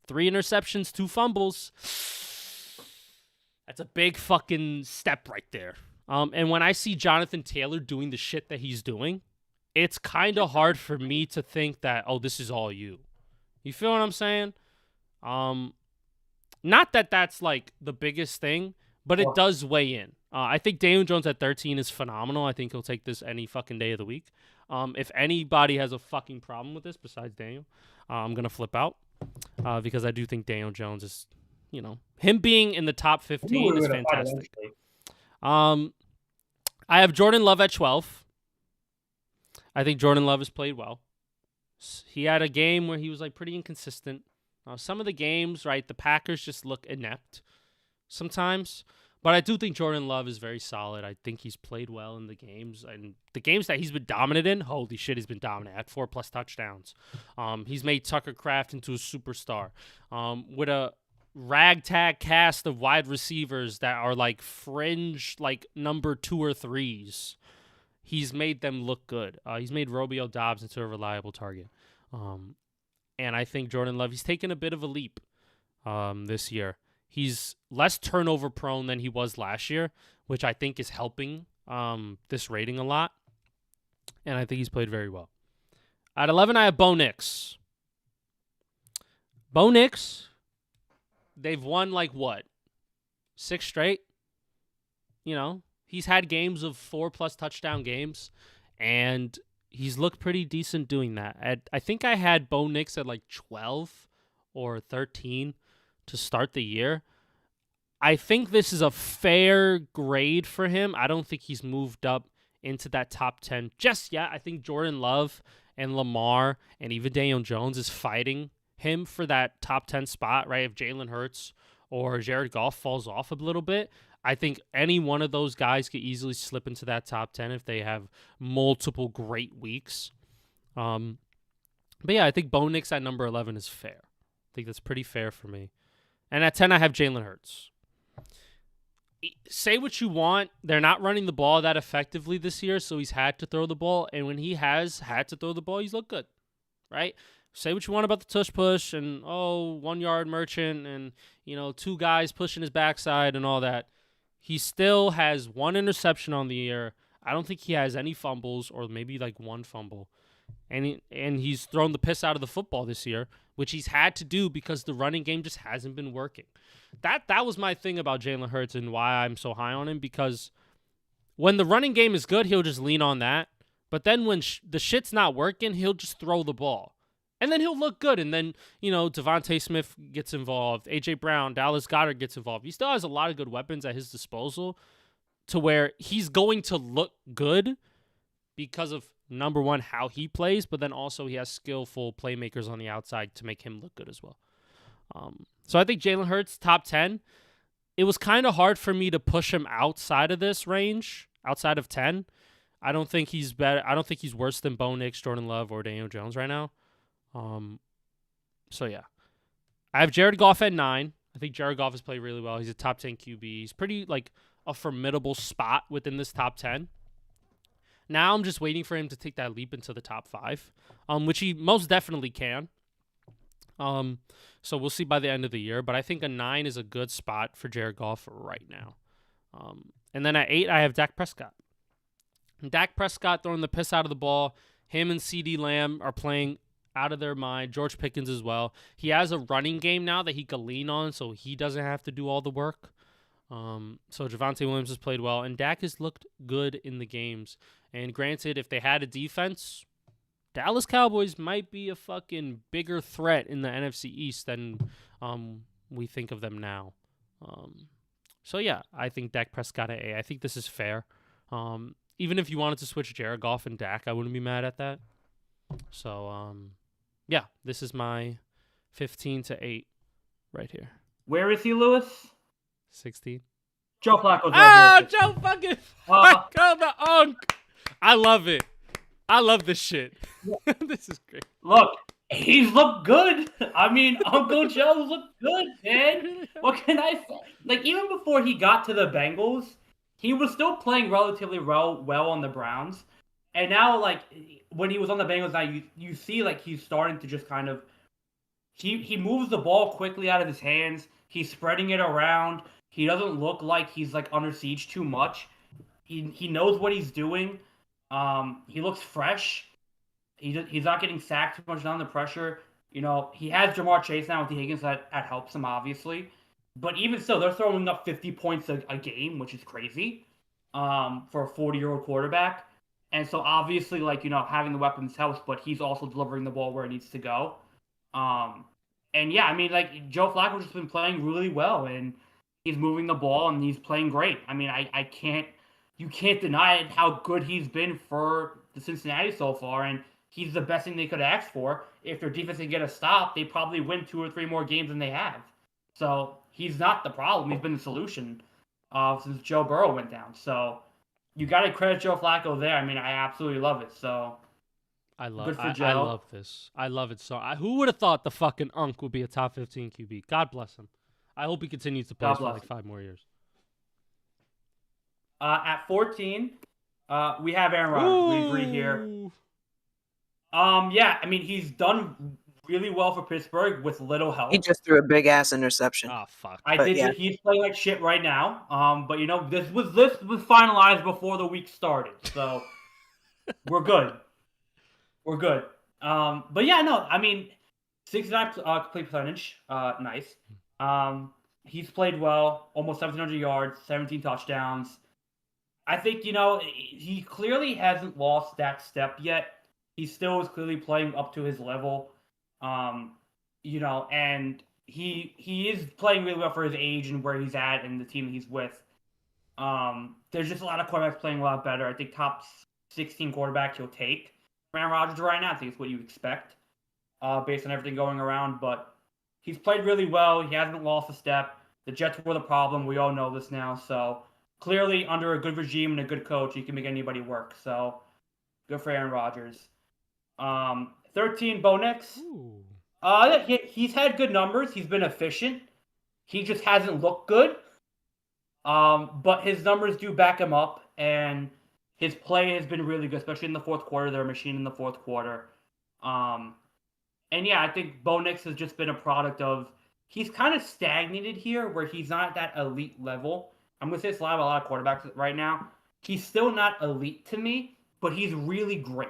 3 interceptions, 2 fumbles. That's a big fucking step right there. And when I see Jonathan Taylor doing the shit that he's doing, it's kind of hard for me to think that, oh, this is all you. You feel what I'm saying? Not that that's like the biggest thing, but it does weigh in. I think Daniel Jones at 13 is phenomenal. I think he'll take this any fucking day of the week. If anybody has a fucking problem with this besides Daniel, I'm gonna flip out because I do think Daniel Jones is, him being in the top 15 is fantastic. I have Jordan Love at 12. I think Jordan Love has played well. He had a game where he was like pretty inconsistent. Some of the games, right, the Packers just look inept sometimes. But I do think Jordan Love is very solid. I think he's played well in the games. And the games that he's been dominant in, holy shit, he's been dominant at 4+ touchdowns. He's made Tucker Kraft into a superstar. With a ragtag cast of wide receivers that are like fringe, like number 2 or 3s. He's made them look good. He's made Romeo Doubs into a reliable target. And I think Jordan Love, he's taken a bit of a leap this year. He's less turnover prone than he was last year, which I think is helping this rating a lot. And I think he's played very well. At 11, I have Bo Nix. Bo Nix, they've won 6 straight? He's had games of 4+ touchdown games, and he's looked pretty decent doing that. I think I had Bo Nix at 12 or 13 to start the year. I think this is a fair grade for him. I don't think he's moved up into that top 10 just yet. I think Jordan Love and Lamar and even Daniel Jones is fighting him for that top 10 spot, right? If Jalen Hurts or Jared Goff falls off a little bit, I think any one of those guys could easily slip into that top 10 if they have multiple great weeks. But yeah, I think Bo Nix at number 11 is fair. I think that's pretty fair for me. And at 10, I have Jalen Hurts. Say what you want, they're not running the ball that effectively this year, so he's had to throw the ball. And when he has had to throw the ball, he's looked good, right? Say what you want about the tush push and, 1-yard merchant and, 2 guys pushing his backside and all that. He still has 1 interception on the year. I don't think he has any fumbles or maybe 1 fumble. And he's thrown the piss out of the football this year, which he's had to do because the running game just hasn't been working. That was my thing about Jalen Hurts and why I'm so high on him, because when the running game is good, he'll just lean on that. But then when the shit's not working, he'll just throw the ball. And then he'll look good. And then, Devontae Smith gets involved. A.J. Brown, Dallas Goedert gets involved. He still has a lot of good weapons at his disposal to where he's going to look good because of, number one, how he plays, but then also he has skillful playmakers on the outside to make him look good as well. So I think Jalen Hurts, top 10. It was kind of hard for me to push him outside of this range, outside of 10. I don't think he's better. I don't think he's worse than Bo Nix, Jordan Love, or Daniel Jones right now. So yeah, I have Jared Goff at 9. I think Jared Goff has played really well. He's a top 10 QB. He's pretty a formidable spot within this top 10. Now I'm just waiting for him to take that leap into the top 5, which he most definitely can. So we'll see by the end of the year, but I think a 9 is a good spot for Jared Goff right now. And then at 8, I have Dak Prescott. Dak Prescott throwing the piss out of the ball. Him and CeeDee Lamb are playing out of their mind. George Pickens as well. He has a running game now that he can lean on, so he doesn't have to do all the work. So Javonte Williams has played well, and Dak has looked good in the games. And granted, if they had a defense, Dallas Cowboys might be a fucking bigger threat in the NFC East than we think of them now. So yeah, I think Dak Prescott at A. I think this is fair. Even if you wanted to switch Jared Goff and Dak, I wouldn't be mad at that. So yeah, this is my 15 to 8 right here. Where is he, Lewis? 16. Joe Flacco's right here. Joe fucking Flacco, the unk. I love it. I love this shit. This is great. Look, he's looked good. I mean, Uncle Joe's looked good, man. What can I say? Even before he got to the Bengals, he was still playing relatively well on the Browns. And now, when he was on the Bengals, now you see, he's starting to just kind of... He moves the ball quickly out of his hands. He's spreading it around. He doesn't look like he's, under siege too much. He knows what he's doing. He looks fresh. He's not getting sacked too much down the pressure. He has Jamar Chase now with the Higgins that helps him, obviously. But even still, they're throwing up 50 points a game, which is crazy for a 40-year-old quarterback. And so obviously, like, having the weapons helps, but he's also delivering the ball where it needs to go. And yeah, I mean, like, Joe Flacco's just been playing really well, and he's moving the ball and he's playing great. I mean, you can't deny it how good he's been for the Cincinnati so far, and he's the best thing they could ask for. If their defense can get a stop, they probably win 2 or 3 more games than they have. So he's not the problem. He's been the solution since Joe Burrow went down. So you got to credit Joe Flacco there. I mean, I absolutely love it. So good for Joe. I love this. I love it. So who would have thought the fucking Unk would be a top 15 QB? God bless him. I hope he continues to play for like 5 more years. At 14, we have Aaron Rodgers. We agree here. Yeah, I mean, he's done really well for Pittsburgh with little help. He just threw a big ass interception. Oh fuck! He's playing like shit right now. But this was finalized before the week started, so we're good. We're good. But yeah, no, I mean, 69 complete percentage, nice. He's played well, almost 1,700 yards, 17 touchdowns. I think he clearly hasn't lost that step yet. He still is clearly playing up to his level. And he is playing really well for his age and where he's at and the team he's with. There's just a lot of quarterbacks playing a lot better. I think top 16 quarterbacks he'll take. Aaron Rodgers right now, I think it's what you expect, based on everything going around. But he's played really well. He hasn't lost a step. The Jets were the problem. We all know this now. So clearly, under a good regime and a good coach, he can make anybody work. So good for Aaron Rodgers. 13, Bo Nix. He's had good numbers. He's been efficient. He just hasn't looked good. But his numbers do back him up, and his play has been really good, especially in the fourth quarter. They're a machine in the fourth quarter. And yeah, I think Bo Nix has just been a product of, he's kind of stagnated here where he's not at that elite level. I'm going to say this a lot of quarterbacks right now. He's still not elite to me, but he's really great.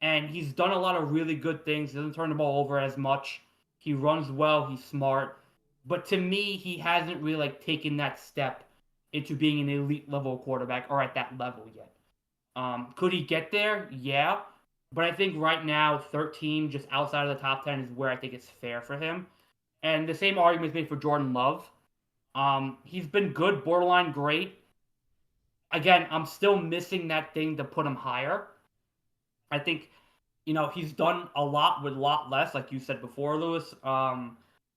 And he's done a lot of really good things. He doesn't turn the ball over as much. He runs well. He's smart. But to me, he hasn't really taken that step into being an elite level quarterback or at that level yet. Could he get there? Yeah. But I think right now, 13, just outside of the top 10, is where I think it's fair for him. And the same argument is made for Jordan Love. He's been good, borderline great. Again, I'm still missing that thing to put him higher. I think, he's done a lot with a lot less, like you said before, Lewis.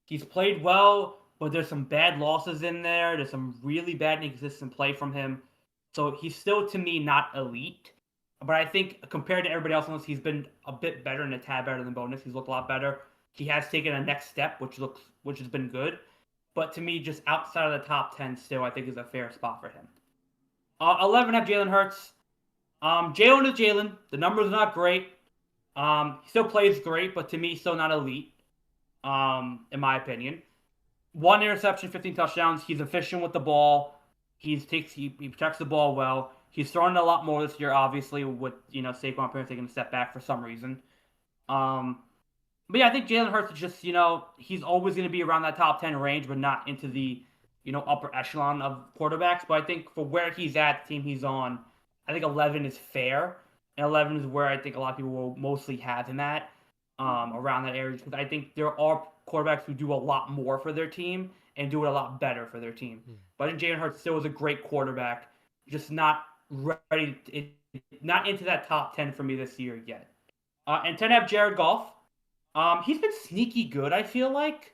He's played well, but there's some bad losses in there. There's some really bad inconsistent play from him. So he's still, to me, not elite. But I think compared to everybody else on this, he's been a bit better and a tad better than Bo Nix. He's looked a lot better. He has taken a next step, which has been good. But to me, just outside of the top 10 still, I think is a fair spot for him. 11, I have Jalen Hurts. Jalen is Jalen. The numbers are not great. He still plays great, but to me, still not elite, in my opinion. 1 interception, 15 touchdowns. He's efficient with the ball. He protects the ball well. He's thrown a lot more this year, obviously, with Saquon apparently taking a step back for some reason. But yeah, I think Jalen Hurts is just he's always going to be around that top 10 range, but not into the upper echelon of quarterbacks. But I think for where he's at, the team he's on, I think 11 is fair, and 11 is where I think a lot of people will mostly have him at, around that area. Because I think there are quarterbacks who do a lot more for their team and do it a lot better for their team. But I think Jalen Hurts still is a great quarterback, just not ready, not into that top 10 for me this year yet. And 10, I have Jared Goff. He's been sneaky good, I feel like.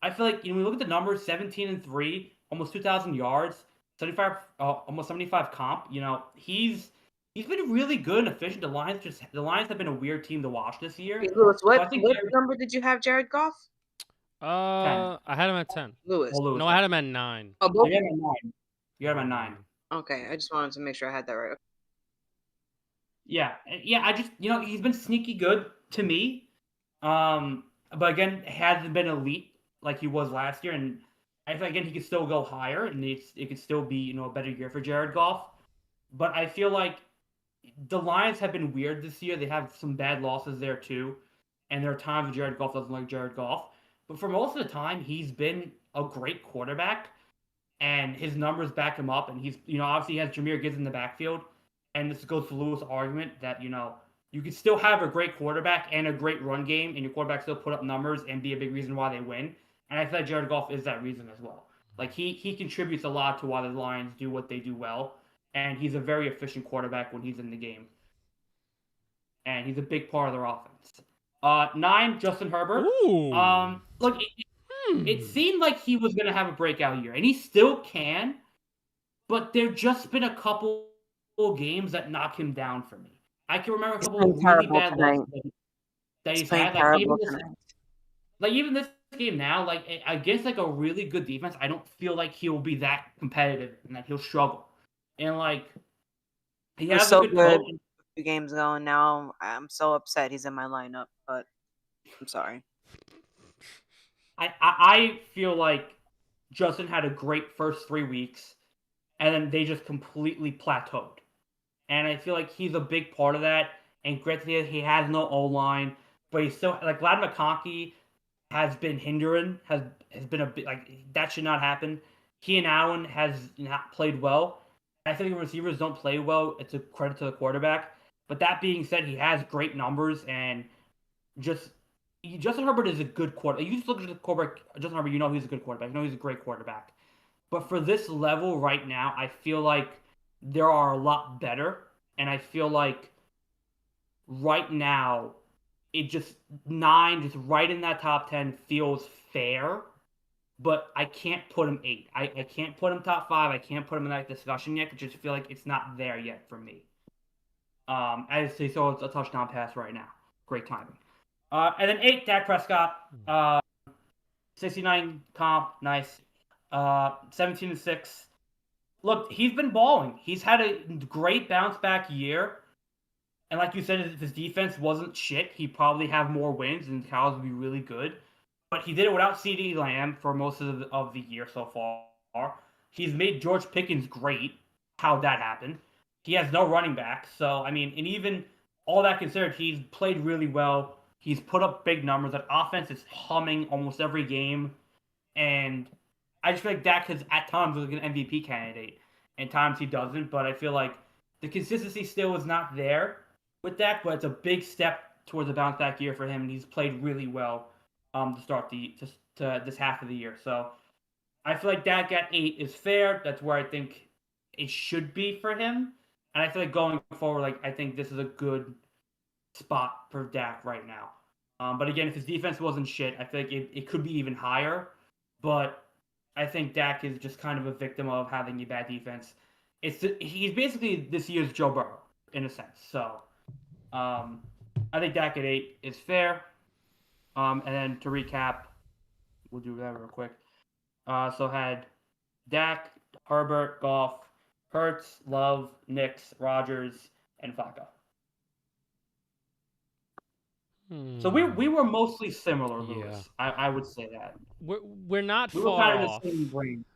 When we look at the numbers, 17-3, almost 2,000 yards, 75, almost 75 comp. He's been really good and efficient. The Lions have been a weird team to watch this year. Hey, Lewis, what number did you have Jared Goff? 10. I had him at 10. Lewis. No, I had him at 9. Oh, both? You had him at 9. You had him at 9. Okay, I just wanted to make sure I had that right. Yeah. I just he's been sneaky good to me. But again, hasn't been elite like he was last year, and I think again he could still go higher, and it could still be a better year for Jared Goff. But I feel like the Lions have been weird this year. They have some bad losses there too, and there are times when Jared Goff doesn't like Jared Goff. But for most of the time, he's been a great quarterback, and his numbers back him up. And he's obviously he has Jahmyr Gibbs in the backfield, and this goes to Lewis' argument that, you can still have a great quarterback and a great run game, and your quarterback still put up numbers and be a big reason why they win. And I feel like Jared Goff is that reason as well. Like, he contributes a lot to why the Lions do what they do well, and he's a very efficient quarterback when he's in the game. And he's a big part of their offense. 9, Justin Herbert. Ooh. Look, it seemed like he was going to have a breakout year, and he still can, but there just been a couple games that knock him down for me. I can remember a couple of really bad losses that he's had. Even this game now, like against like a really good defense, I don't feel like he'll be that competitive and that he'll struggle. And like he has so a good coach. 2 games ago, and now I'm so upset he's in my lineup. But I'm sorry. I feel like Justin had a great first 3 weeks, and then they just completely plateaued. And I feel like he's a big part of that. And granted, he has no O-line, but he's still like Glad McConkey has been hindering, has been a bit like that should not happen. Keenan Allen has not played well. I think the receivers don't play well. It's a credit to the quarterback. But that being said, he has great numbers, and Justin Herbert is a good quarterback. You just look at the quarterback, Justin Herbert, you know he's a good quarterback. You know he's a great quarterback. But for this level right now, I feel like there are a lot better, and I feel like right now, it just 9, just right in that top 10 feels fair, but I can't put him 8. I can't put him top 5. I can't put him in that discussion yet, because I just feel like it's not there yet for me. As they saw, it's a touchdown pass right now. Great timing. And then 8, Dak Prescott. 69 comp, nice. 17-6. Look, he's been balling. He's had a great bounce back year. And like you said, if his defense wasn't shit, he'd probably have more wins and the Cows would be really good. But he did it without CeeDee Lamb for most of the year so far. He's made George Pickens great. How'd that happen? He has no running back. So, I mean, and even all that considered, he's played really well. He's put up big numbers. That offense is humming almost every game. And I just feel like Dak has at times looked like an MVP candidate. And times he doesn't. But I feel like the consistency still is not there with Dak. But it's a big step towards a bounce back year for him. And he's played really well to start to this half of the year. So I feel like Dak at 8 is fair. That's where I think it should be for him. And I feel like going forward, like I think this is a good spot for Dak right now. But again, if his defense wasn't shit, I feel like it could be even higher. But I think Dak is just kind of a victim of having a bad defense. He's basically this year's Joe Burrow in a sense. So I think Dak at 8 is fair. And then to recap, we'll do that real quick. So had Dak, Herbert, Goff, Hurts, Love, Nix, Rodgers, and Flacco. So we were mostly similar, Lewis. Yeah. I would say that. We're not far off.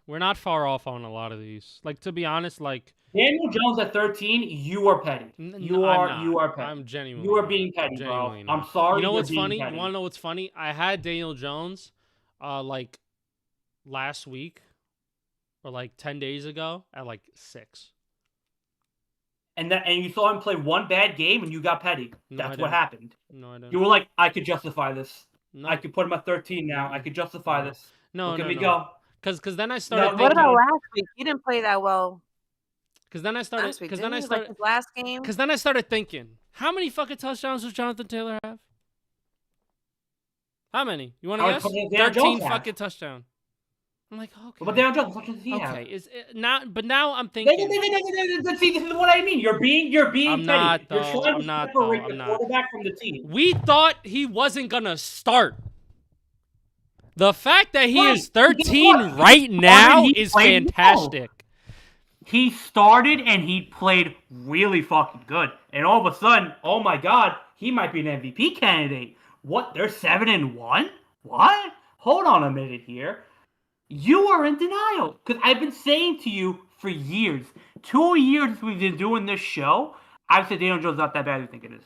We're not far off on a lot of these. Like, to be honest, like Daniel Jones at 13, you are petty. You are petty. I'm genuinely. You are being petty, bro. I'm sorry. You know what's funny? Petty. You want to know what's funny? I had Daniel Jones, like last week, or like 10 days ago at like 6. And you saw him play one bad game and you got petty. That's what happened. No, I didn't. You were like, I could justify this. No. I could put him at 13 now. I could justify this. No, Look at me go. Because then I started thinking. What about last week? He didn't play that well. Because then I started. Because then I started. Like his last game. Because then I started thinking, how many fucking touchdowns does Jonathan Taylor have? How many? You want to guess? 13 fucking touchdowns. I'm like, okay. But Daniel Jones, what does he have? Okay, is it not? But now I'm thinking. See, this is what I mean. You're being I'm not, petty. Though. You're trying I'm to not. separate Though. the I'm not. quarterback from the team. We thought he wasn't gonna start. The fact that he is 13 right now is fantastic. He started and he played really fucking good. And all of a sudden, oh my God, he might be an MVP candidate. What? They're 7-1? What? Hold on a minute here. You are in denial. Because I've been saying to you for years, 2 years we've been doing this show, I've said Daniel Jones is not that bad as you think it is.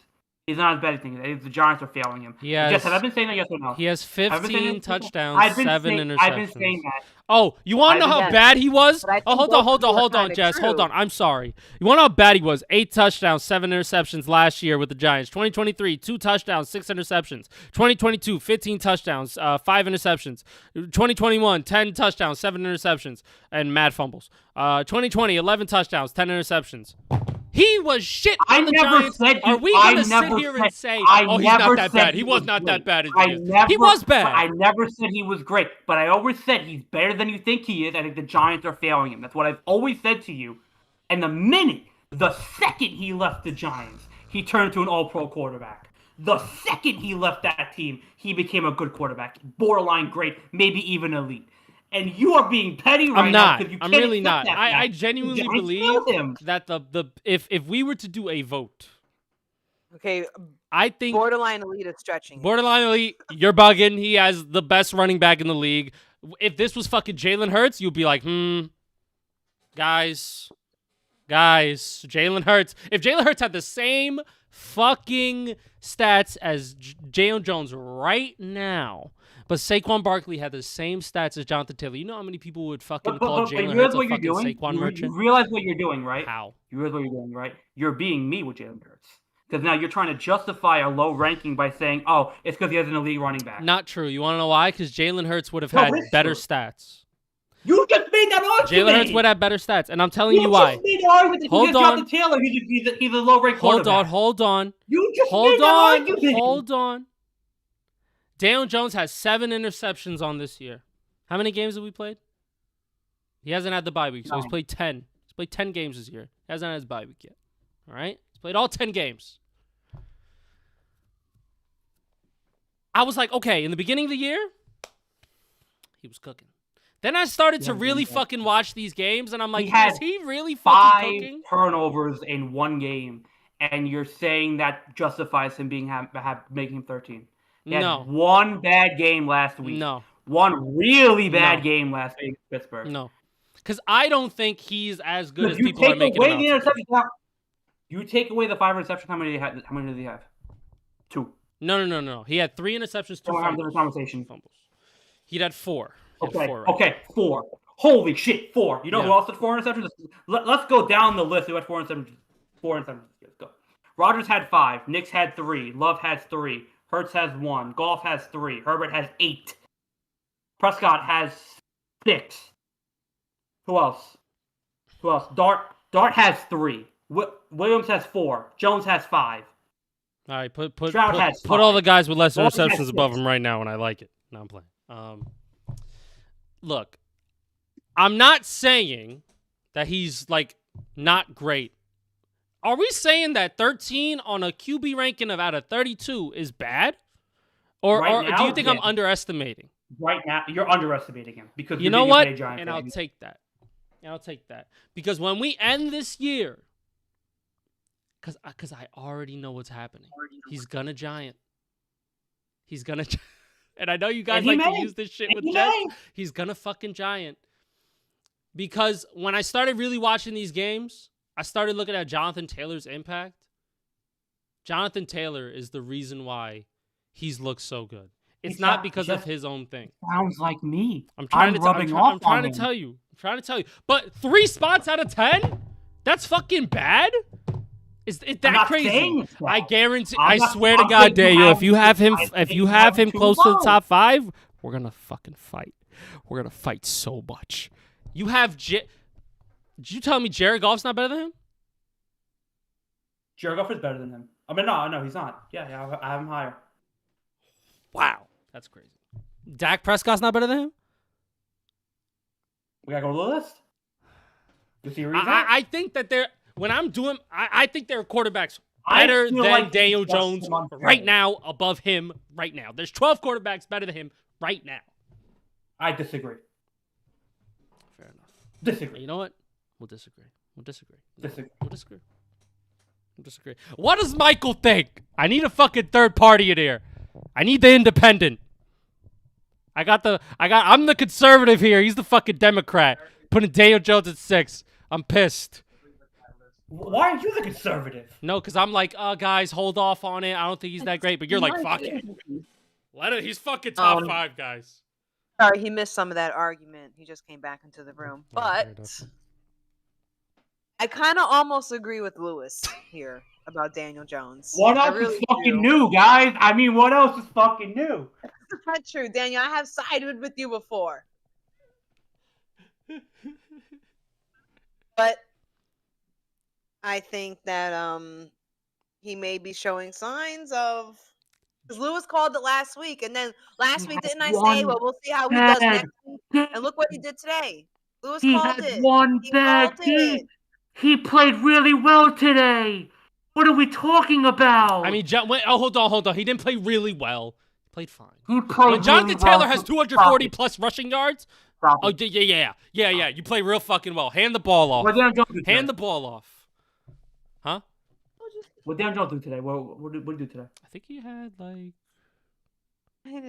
He's not as bad as you think. The Giants are failing him. Yes, have I been saying that? Yes or no? He has Have I been saying 15 that? touchdowns, 7 interceptions. I've been saying that. Oh, you want to know how Yes. bad he was? But I Oh, think hold on, kinda Jess. Hold true. on. I'm sorry. You want to know how bad he was? 8 touchdowns, 7 interceptions last year with the Giants. 2023, 2 touchdowns, 6 interceptions. 2022, 15 touchdowns, 5 interceptions. 2021, 10 touchdowns, 7 interceptions, and mad fumbles. 2020, 11 touchdowns, 10 interceptions. He was shit on the Giants. Are we going to sit here and say, oh, he's not that bad? He was not that bad. He was bad. I never said he was great, but I always said he's better than you think he is. I think the Giants are failing him. That's what I've always said to you. And the second he left the Giants, he turned to an all-pro quarterback. The second he left that team, he became a good quarterback. Borderline great, maybe even elite. And you are being petty right now. I'm really not. I genuinely believe that if we were to do a vote, Okay, I think borderline elite is stretching. Borderline elite, you're bugging. He has the best running back in the league. If this was fucking Jalen Hurts, you'd be like, guys, Jalen Hurts. If Jalen Hurts had the same fucking stats as Jalen Jones right now, but Saquon Barkley had the same stats as Jonathan Taylor, you know how many people would fucking call Jalen Hurts a fucking Saquon merchant? You realize what you're doing, right? How? You realize what you're doing, right? You're being me with Jalen Hurts. Because now you're trying to justify a low ranking by saying, oh, it's because he has an elite running back. Not true. You want to know why? Because Jalen Hurts would have had better stats. You just made that argument. Jalen Hurts would have better stats, and I'm telling you why. You just made the argument that Hold on. Jonathan Taylor, he's a low-ranked quarterback. Hold on. You just made that argument. Hold on. Daniel Jones has 7 interceptions on this year. How many games have we played? He hasn't had the bye week, so he's played 10. He's played 10 games this year. He hasn't had his bye week yet. All right? He's played all 10 games. I was like, okay, in the beginning of the year, he was cooking. Then I started to really fucking watch these games, and I'm like, is he really fucking cooking? 5 turnovers in one game, and you're saying that justifies him being making him 13. He had one bad game last week. No. One really bad game last week in Pittsburgh. No. Because I don't think he's as good as people are making him out. You take away the 5 interceptions, how many did he have? 2. No. He had 3 interceptions, 2 fumbles. He'd had 4. Okay, 4. Holy shit, 4. You know who else had 4 interceptions? Let's go down the list who had 4 interceptions. Let's go. Rodgers had 5. Knicks had 3. Love has 3. Hurts has 1. Goff has 3. Herbert has 8. Prescott has 6. Who else? Dart has 3. Williams has 4. Jones has 5. All right, put all the guys with less interceptions above him right now, and I like it. No, I'm playing. Look, I'm not saying that he's like not great. Are we saying that 13 on a QB ranking of out of 32 is bad? Or do you think I'm underestimating? Right now, you're underestimating him because you know what? And I'll take that. Because when we end this year, because I already know what's happening. He's gonna giant. And I know you guys like to use this shit with Jets. He's gonna fucking giant. Because when I started really watching these games, I started looking at Jonathan Taylor's impact. Jonathan Taylor is the reason why he's looked so good. It's not because of his own thing. Sounds like me. I'm trying to tell you. But 3 spots out of 10? That's fucking bad? Is that crazy? I guarantee. I swear to God, Daniel, if you have him close to the top 5, we're gonna fucking fight. We're gonna fight so much. You have did you tell me Jared Goff's not better than him? Jared Goff is better than him. I mean, no, he's not. Yeah, I have him higher. Wow, that's crazy. Dak Prescott's not better than him? We gotta go to the list. You see a reason? I think that I think there are quarterbacks better than Daniel Jones right now, above him right now. There's 12 quarterbacks better than him right now. I disagree. Fair enough. Disagree. You know what? We'll disagree. What does Michael think? I need a fucking third party in here. I need the independent. I'm the conservative here. He's the fucking Democrat. Putting Daniel Jones at 6. I'm pissed. Why aren't you the conservative? No, because I'm like, guys, hold off on it. I don't think he's that great. But you're like, fuck it. Let it. He's fucking top 5, guys. Sorry, he missed some of that argument. He just came back into the room. But I kind of almost agree with Lewis here about Daniel Jones. What else is fucking new, guys? I mean, what else is fucking new? That's not true, Daniel. I have sided with you before. But I think that he may be showing signs of... Because Lewis called it last week, and then last week didn't I say, well, we'll see how he does next week? And look what he did today. Lewis called it. He called it. He played really well today. What are we talking about? I mean, hold on. He didn't play really well. He played fine. He played when Jonathan really Taylor well. has 240 plus rushing yards. Oh yeah. You play real fucking well. Hand the ball off. Hand the ball off. Huh? What did Daniel Jones do today? What did he do today? I think he had like.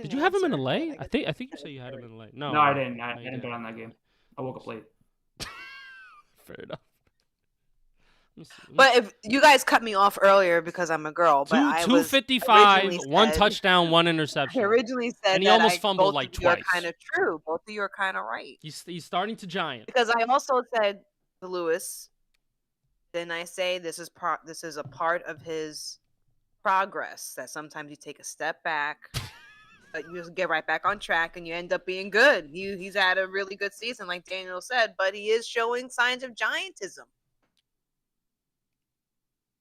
Did you have him in a lay? I think you said you had him in a lay. No, I didn't. I didn't bet on that game. I woke up late. Fair enough. But if you guys cut me off earlier because I'm a girl, but I was 255, 1 touchdown, 1 interception. I originally said and he that almost fumbled like twice. Both of you are kind of true. Both of you are kind of right. He's starting to giant. Because I also said to Lewis, then I say this is a part of his progress, that sometimes you take a step back, but you just get right back on track and you end up being good. He's had a really good season, like Daniel said, but he is showing signs of giantism.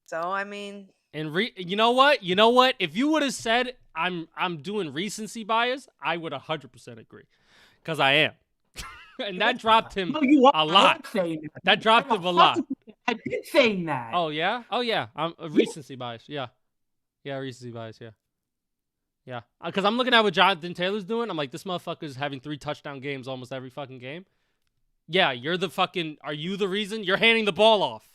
So I mean, and you know what? If you would have said I'm doing recency bias, I would 100% agree, because I am, and that dropped him a lot. That dropped him a lot. I did saying that. Oh yeah. I'm a recency bias. Yeah, recency bias. Yeah. Because I'm looking at what Jonathan Taylor's doing. I'm like, this motherfucker's having 3 touchdown games almost every fucking game. Yeah, are you the reason? You're handing the ball off.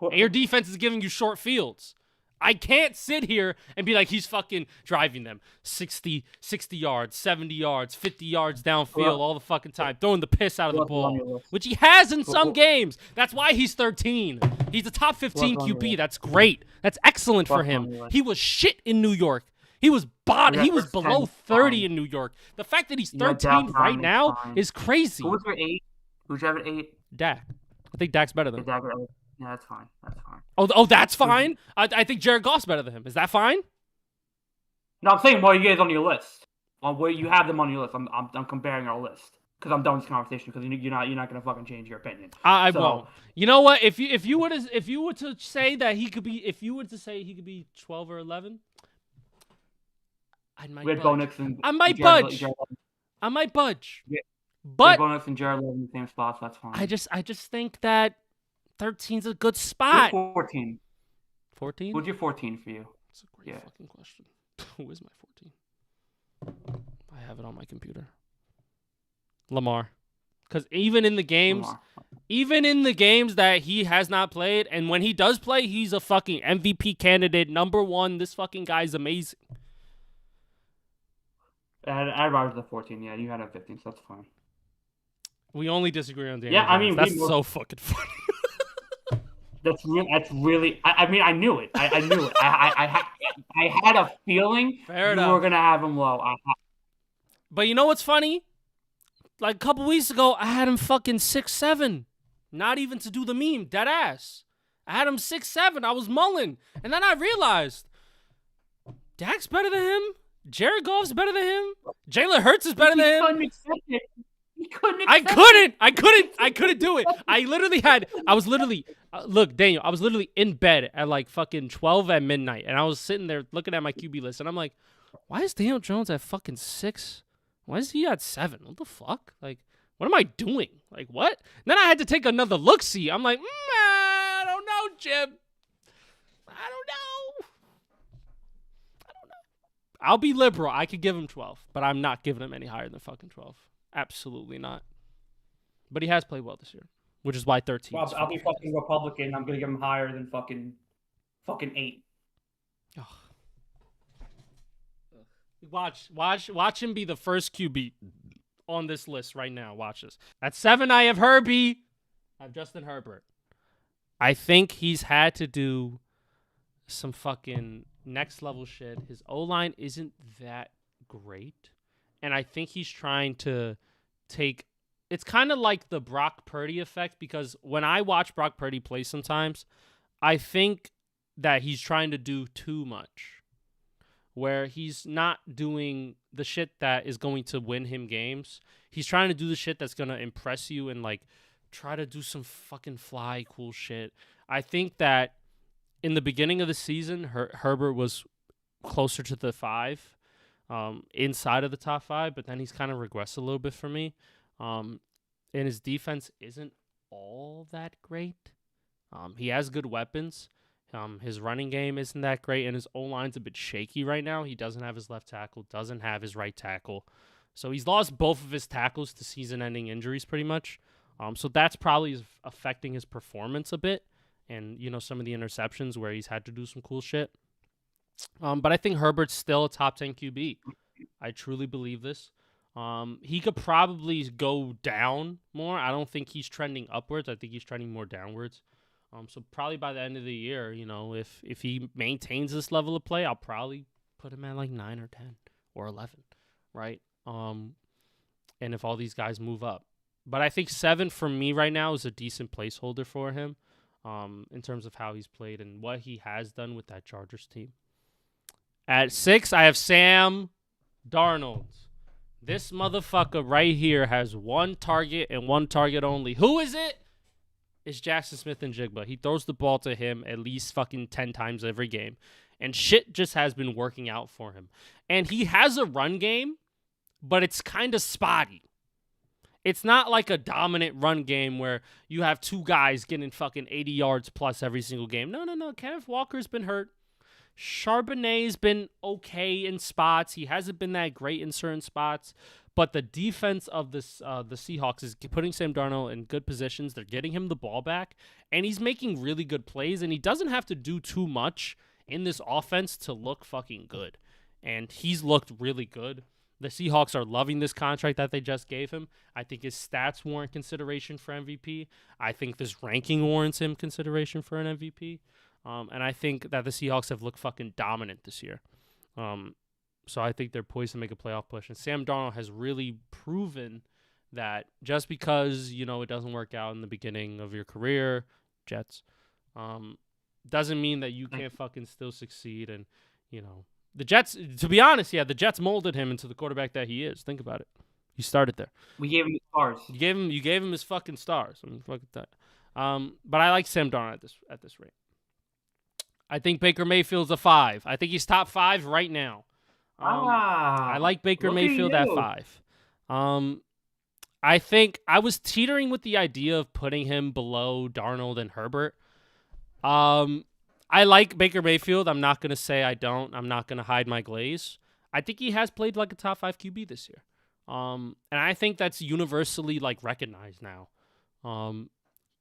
And your defense is giving you short fields. I can't sit here and be like, he's fucking driving them 60 yards, 70 yards, 50 yards downfield all the fucking time, throwing the piss out of the ball, which he has in some games. That's why he's 13. He's a top 15 QB. That's great. That's excellent for him. He was shit in New York. He was below 30 in New York. The fact that he's 13 right now is crazy. Who was your 8? Who'd you have at 8? Dak. I think Dak's better than him. Yeah, that's fine. Oh, that's fine? I think Jared Goff's better than him. Is that fine? No, I'm saying you guys on your list. On where you have them on your list. I'm comparing our list. Because I'm done with this conversation. Because you're not gonna fucking change your opinion. I won't. You know what? If you were to say that he could be 12 or 11, I might budge. I might budge. Yeah. But Bo Nix and Jared Love in the same spot, so that's fine. I just think that 13's a good spot. 14. 14? Who's your 14 for you? That's a great fucking question. Who is my 14? I have it on my computer. Lamar. Because even in the games that he has not played, and when he does play, he's a fucking MVP candidate, #1. This fucking guy's amazing. I'd rather the 14. Yeah, you had a 15, so that's fine. We only disagree on Daniel. Yeah, I mean, that's so fucking funny. That's really. I mean, I knew it. I knew it. I had a feeling you were gonna have him low. But you know what's funny? Like a couple weeks ago, I had him fucking 6'7". Not even to do the meme, dead ass. I had him 6'7". I was mulling, and then I realized Dak's better than him. Jared Goff's better than him. Jalen Hurts is better than him. I couldn't do it. Look, Daniel, I was literally in bed at like fucking 12 at midnight, and I was sitting there looking at my QB list, and I'm like, why is Daniel Jones at fucking 6? Why is he at 7? What the fuck? Like, what am I doing? Like, what? And then I had to take another look-see. I'm like, I don't know, Jim. I don't know. I'll be liberal. I could give him 12, but I'm not giving him any higher than fucking 12. Absolutely not. But he has played well this year, which is why 13. Well, I'll be fucking Republican. I'm gonna give him higher than fucking 8. Watch him be the first QB on this list right now. Watch this. At 7, I have Herbie. I have Justin Herbert. I think he's had to do some fucking next level shit. His O-line isn't that great. And I think he's trying to take... It's kind of like the Brock Purdy effect, because when I watch Brock Purdy play sometimes, I think that he's trying to do too much, where he's not doing the shit that is going to win him games. He's trying to do the shit that's going to impress you and like try to do some fucking fly cool shit. I think that in the beginning of the season, Herbert was closer to the 5, inside of the top 5, but then he's kind of regressed a little bit for me. And his defense isn't all that great. He has good weapons. His running game isn't that great, and his O-line's a bit shaky right now. He doesn't have his left tackle, doesn't have his right tackle. So he's lost both of his tackles to season-ending injuries pretty much. So that's probably affecting his performance a bit, and, you know, some of the interceptions where he's had to do some cool shit. But I think Herbert's still a top 10 QB. I truly believe this. He could probably go down more. I don't think he's trending upwards. I think he's trending more downwards. So probably by the end of the year, you know, if he maintains this level of play, I'll probably put him at like 9 or 10 or 11, right? And if all these guys move up. But I think 7 for me right now is a decent placeholder for him, in terms of how he's played and what he has done with that Chargers team. At 6, I have Sam Darnold. This motherfucker right here has one target and one target only. Who is it? It's Jackson Smith-Njigba. He throws the ball to him at least fucking 10 times every game. And shit just has been working out for him. And he has a run game, but it's kind of spotty. It's not like a dominant run game where you have 2 guys getting fucking 80 yards plus every single game. No. Kenneth Walker's been hurt. Charbonnet's been okay in spots. He hasn't been that great in certain spots. But the defense of the Seahawks is putting Sam Darnold in good positions. They're getting him the ball back. And he's making really good plays. And he doesn't have to do too much in this offense to look fucking good. And he's looked really good. The Seahawks are loving this contract that they just gave him. I think his stats warrant consideration for MVP. I think this ranking warrants him consideration for an MVP. And I think that the Seahawks have looked fucking dominant this year. So I think they're poised to make a playoff push. And Sam Darnold has really proven that just because, you know, it doesn't work out in the beginning of your career, Jets, doesn't mean that you can't fucking still succeed. And, you know, the Jets, to be honest, the Jets molded him into the quarterback that he is. Think about it. He started there. We gave him stars. You gave him his fucking stars. I mean, fucking that. But I like Sam Darnold at this rate. I think Baker Mayfield's a 5. I think he's top 5 right now. I like Baker Mayfield at 5. I think I was teetering with the idea of putting him below Darnold and Herbert. I like Baker Mayfield. I'm not going to say I don't. I'm not going to hide my glaze. I think he has played like a top 5 QB this year. And I think that's universally like recognized now.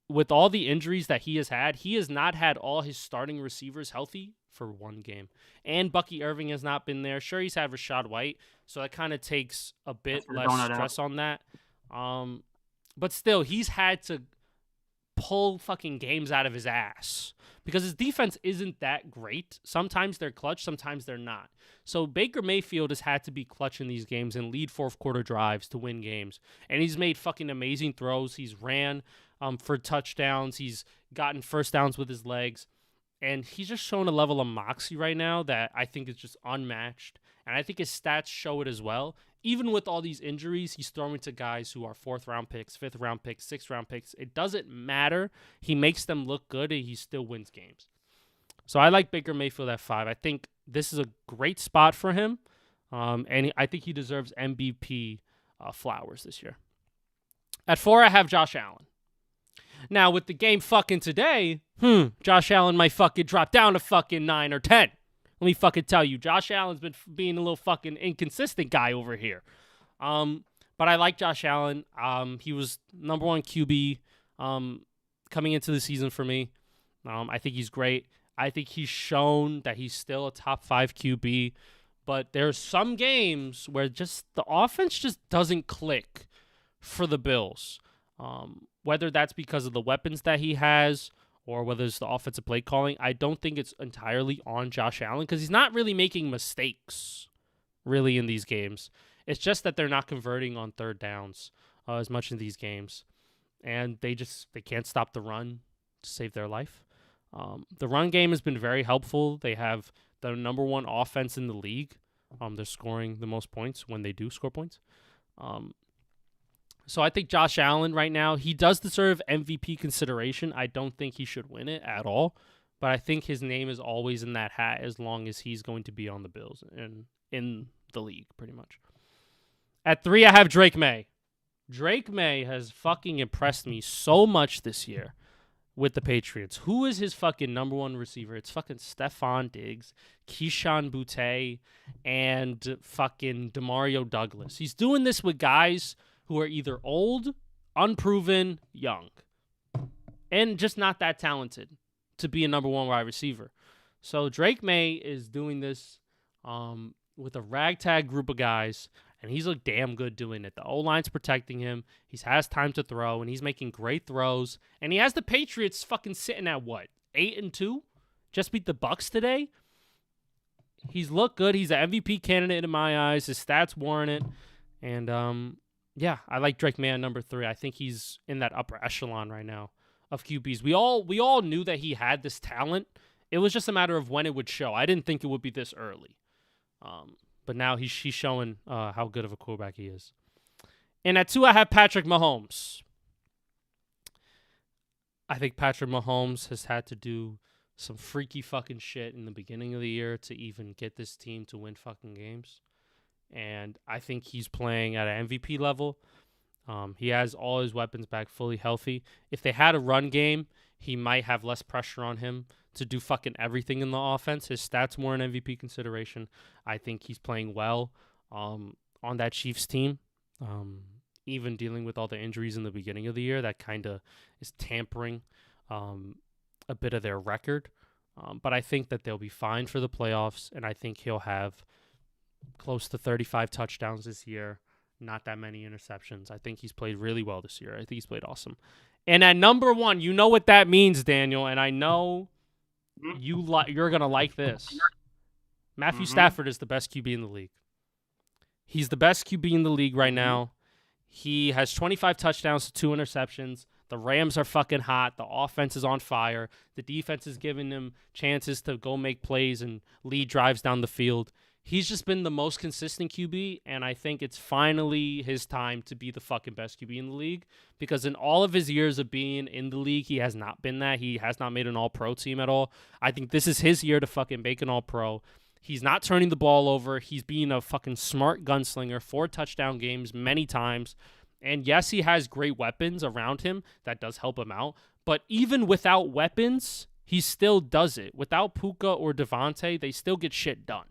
With all the injuries that he has not had all his starting receivers healthy for one game. And Bucky Irving has not been there. Sure, he's had Rashad White, so that kind of takes a bit less stress on that. But still, he's had to pull fucking games out of his ass because his defense isn't that great. Sometimes they're clutch, sometimes they're not. So Baker Mayfield has had to be clutch in these games and lead fourth quarter drives to win games. And he's made fucking amazing throws. He's ran for touchdowns. He's gotten first downs with his legs. And he's just shown a level of moxie right now that I think is just unmatched. And I think his stats show it as well. Even with all these injuries, he's throwing to guys who are 4th-round picks, 5th-round picks, 6th-round picks. It doesn't matter. He makes them look good, and he still wins games. So I like Baker Mayfield at 5. I think this is a great spot for him, and I think he deserves MVP flowers this year. At 4, I have Josh Allen. Now, with the game fucking today, Josh Allen might fucking drop down to fucking 9 or 10. Let me fucking tell you, Josh Allen's been being a little fucking inconsistent guy over here. But I like Josh Allen. He was number 1 QB coming into the season for me. I think he's great. I think he's shown that he's still a top 5 QB. But there's some games where just the offense just doesn't click for the Bills. Whether that's because of the weapons that he has or whether it's the offensive play calling, I don't think it's entirely on Josh Allen because he's not really making mistakes really in these games. It's just that they're not converting on third downs as much in these games. And they can't stop the run to save their life. The run game has been very helpful. They have the number one offense in the league. They're scoring the most points when they do score points. So I think Josh Allen right now, he does deserve MVP consideration. I don't think he should win it at all. But I think his name is always in that hat as long as he's going to be on the Bills and in the league, pretty much. At 3, I have Drake Maye. Drake Maye has fucking impressed me so much this year with the Patriots. Who is his fucking number one receiver? It's fucking Stephon Diggs, Keyshawn Boutte, and fucking Demario Douglas. He's doing this with guys who are either old, unproven, young, and just not that talented to be a number one wide receiver. So Drake Maye is doing this with a ragtag group of guys, and he's looked damn good doing it. The O-line's protecting him. He has time to throw, and he's making great throws. And he has the Patriots fucking sitting at what? 8-2? Just beat the Bucks today? He's looked good. He's an MVP candidate in my eyes. His stats warrant it. And, yeah, I like Drake Maye at number 3. I think he's in that upper echelon right now of QBs. We all knew that he had this talent. It was just a matter of when it would show. I didn't think it would be this early. But now he's showing how good of a quarterback he is. And at 2, I have Patrick Mahomes. I think Patrick Mahomes has had to do some freaky fucking shit in the beginning of the year to even get this team to win fucking games. And I think he's playing at an MVP level. He has all his weapons back fully healthy. If they had a run game, he might have less pressure on him to do fucking everything in the offense. His stats more an MVP consideration. I think he's playing well on that Chiefs team. Even dealing with all the injuries in the beginning of the year, that kind of is tampering a bit of their record. But I think that they'll be fine for the playoffs, and I think he'll have close to 35 touchdowns this year. Not that many interceptions. I think he's played really well this year. I think he's played awesome. And at number 1, you know what that means, Daniel, and I know you're going to like this. Matthew Stafford is the best QB in the league. He's the best QB in the league right now. He has 25 touchdowns to 2 interceptions. The Rams are fucking hot. The offense is on fire. The defense is giving him chances to go make plays and lead drives down the field. He's just been the most consistent QB, and I think it's finally his time to be the fucking best QB in the league, because in all of his years of being in the league, he has not been that. He has not made an all-pro team at all. I think this is his year to fucking make an all-pro. He's not turning the ball over. He's being a fucking smart gunslinger, 4 touchdown games many times. And yes, he has great weapons around him. That does help him out. But even without weapons, he still does it. Without Puka or Devontae, they still get shit done.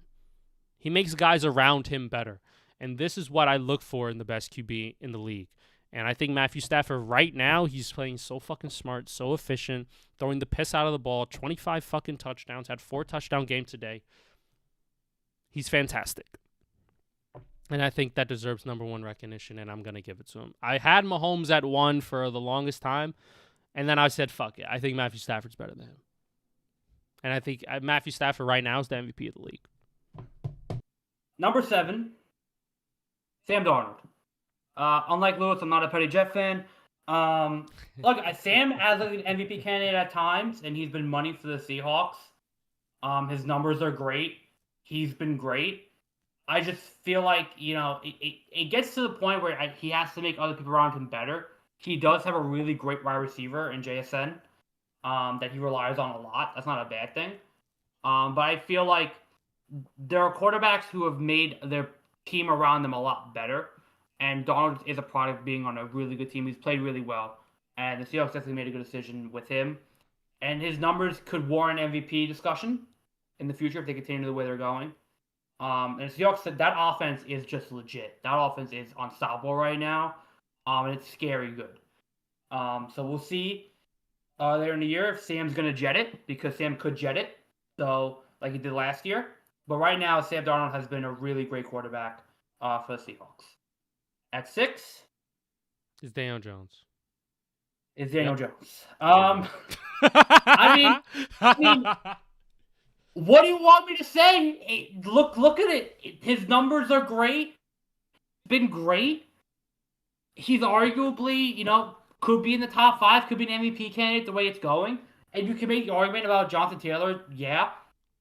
He makes guys around him better. And this is what I look for in the best QB in the league. And I think Matthew Stafford right now, he's playing so fucking smart, so efficient, throwing the piss out of the ball, 25 fucking touchdowns, had 4 touchdown games today. He's fantastic. And I think that deserves number 1 recognition, and I'm going to give it to him. I had Mahomes at 1 for the longest time, and then I said, fuck it. I think Matthew Stafford's better than him. And I think Matthew Stafford right now is the MVP of the league. Number 7, Sam Darnold. Unlike Lewis, I'm not a petty Jet fan. Look, Sam as an MVP candidate at times, and he's been money for the Seahawks. His numbers are great. He's been great. I just feel like, it gets to the point where he has to make other people around him better. He does have a really great wide receiver in JSN that he relies on a lot. That's not a bad thing. But I feel like there are quarterbacks who have made their team around them a lot better. And Donald is a product of being on a really good team. He's played really well. And the Seahawks definitely made a good decision with him. And his numbers could warrant MVP discussion in the future if they continue the way they're going. And the Seahawks said that offense is just legit. That offense is unstoppable right now. And it's scary good. So we'll see later in the year if Sam's going to jet it, because Sam could jet it. So, like he did last year. But right now, Sam Darnold has been a really great quarterback for the Seahawks. At 6 is Daniel Jones. is Daniel Yep. Jones. I mean, what do you want me to say? Look at it. His numbers are great. Been great. He's arguably, could be in the top 5, could be an MVP candidate the way it's going. And you can make the argument about Jonathan Taylor, yeah.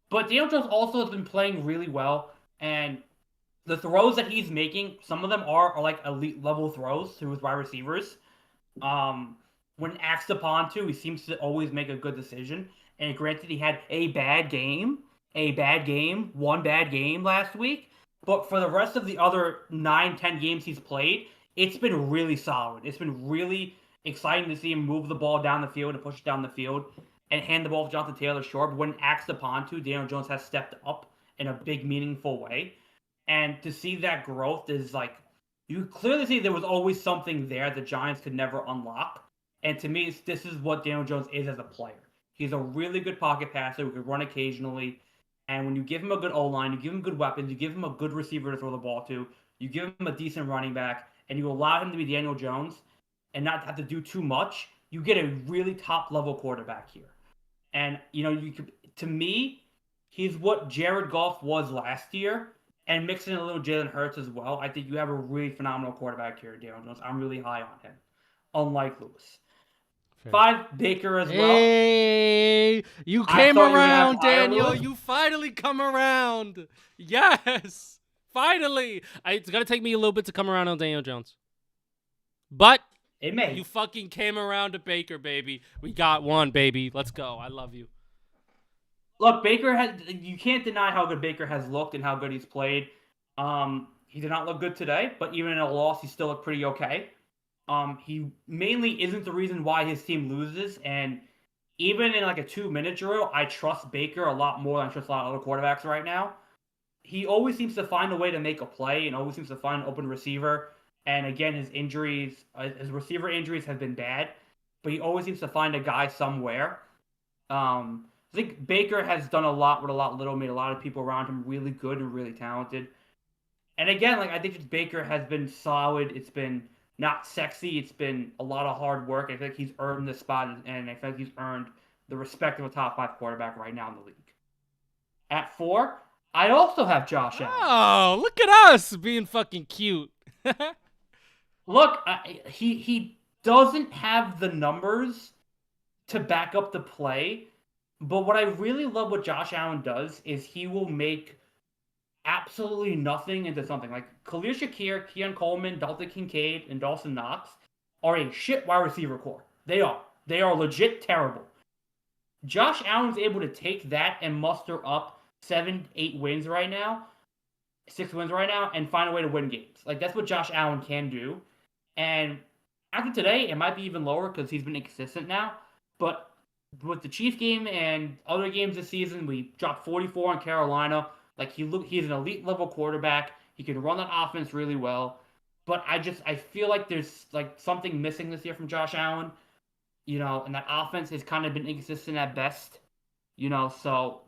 But Daniel Jones also has been playing really well. And the throws that he's making, some of them are like elite level throws to his wide receivers. When asked upon to, he seems to always make a good decision. And granted, he had one bad game last week. But for the rest of the other 9-10 games he's played, it's been really solid. It's been really exciting to see him move the ball down the field and push it down the field and hand the ball to Jonathan Taylor short. But when asked upon to, Daniel Jones has stepped up in a big, meaningful way. And to see that growth is like, you clearly see there was always something there the Giants could never unlock. And to me, this is what Daniel Jones is as a player. He's a really good pocket passer who can run occasionally. And when you give him a good O-line, you give him good weapons, you give him a good receiver to throw the ball to, you give him a decent running back, and you allow him to be Daniel Jones and not have to do too much, you get a really top-level quarterback here. And, to me, he's what Jared Goff was last year, and mixing in a little Jalen Hurts as well. I think you have a really phenomenal quarterback here, Daniel Jones. I'm really high on him, unlike Lewis. 5, Baker as well. Hey, you came around, Daniel. You finally come around. Yes, finally. It's going to take me a little bit to come around on Daniel Jones. But it may. You fucking came around to Baker, baby. We got one, baby. Let's go. I love you. Look, you can't deny how good Baker has looked and how good he's played. He did not look good today, but even in a loss, he still looked pretty okay. He mainly isn't the reason why his team loses, and even in like a 2-minute drill, I trust Baker a lot more than I trust a lot of other quarterbacks right now. He always seems to find a way to make a play and always seems to find an open receiver. And again, his receiver injuries have been bad, but he always seems to find a guy somewhere. I think Baker has done a lot with a lot little, made a lot of people around him really good and really talented. And again, I think just Baker has been solid. It's been not sexy. It's been a lot of hard work. I think he's earned this spot, and I think he's earned the respect of a top 5 quarterback right now in the league. At 4, I also have Josh Allen. Oh, look at us being fucking cute. Look, he doesn't have the numbers to back up the play, but what I really love what Josh Allen does is he will make absolutely nothing into something. Like Khalil Shakir, Keon Coleman, Dalton Kincaid, and Dawson Knox are a shit wide receiver core. They are. They are legit terrible. Josh Allen's able to take that and muster up 7-8 wins right now, 6 wins right now, and find a way to win games. Like, that's what Josh Allen can do. And after today, it might be even lower because he's been inconsistent now. But with the Chiefs game and other games this season, we dropped 44 on Carolina. Like, he's an elite level quarterback. He can run that offense really well. But I feel like there's like something missing this year from Josh Allen. And that offense has kind of been inconsistent at best. So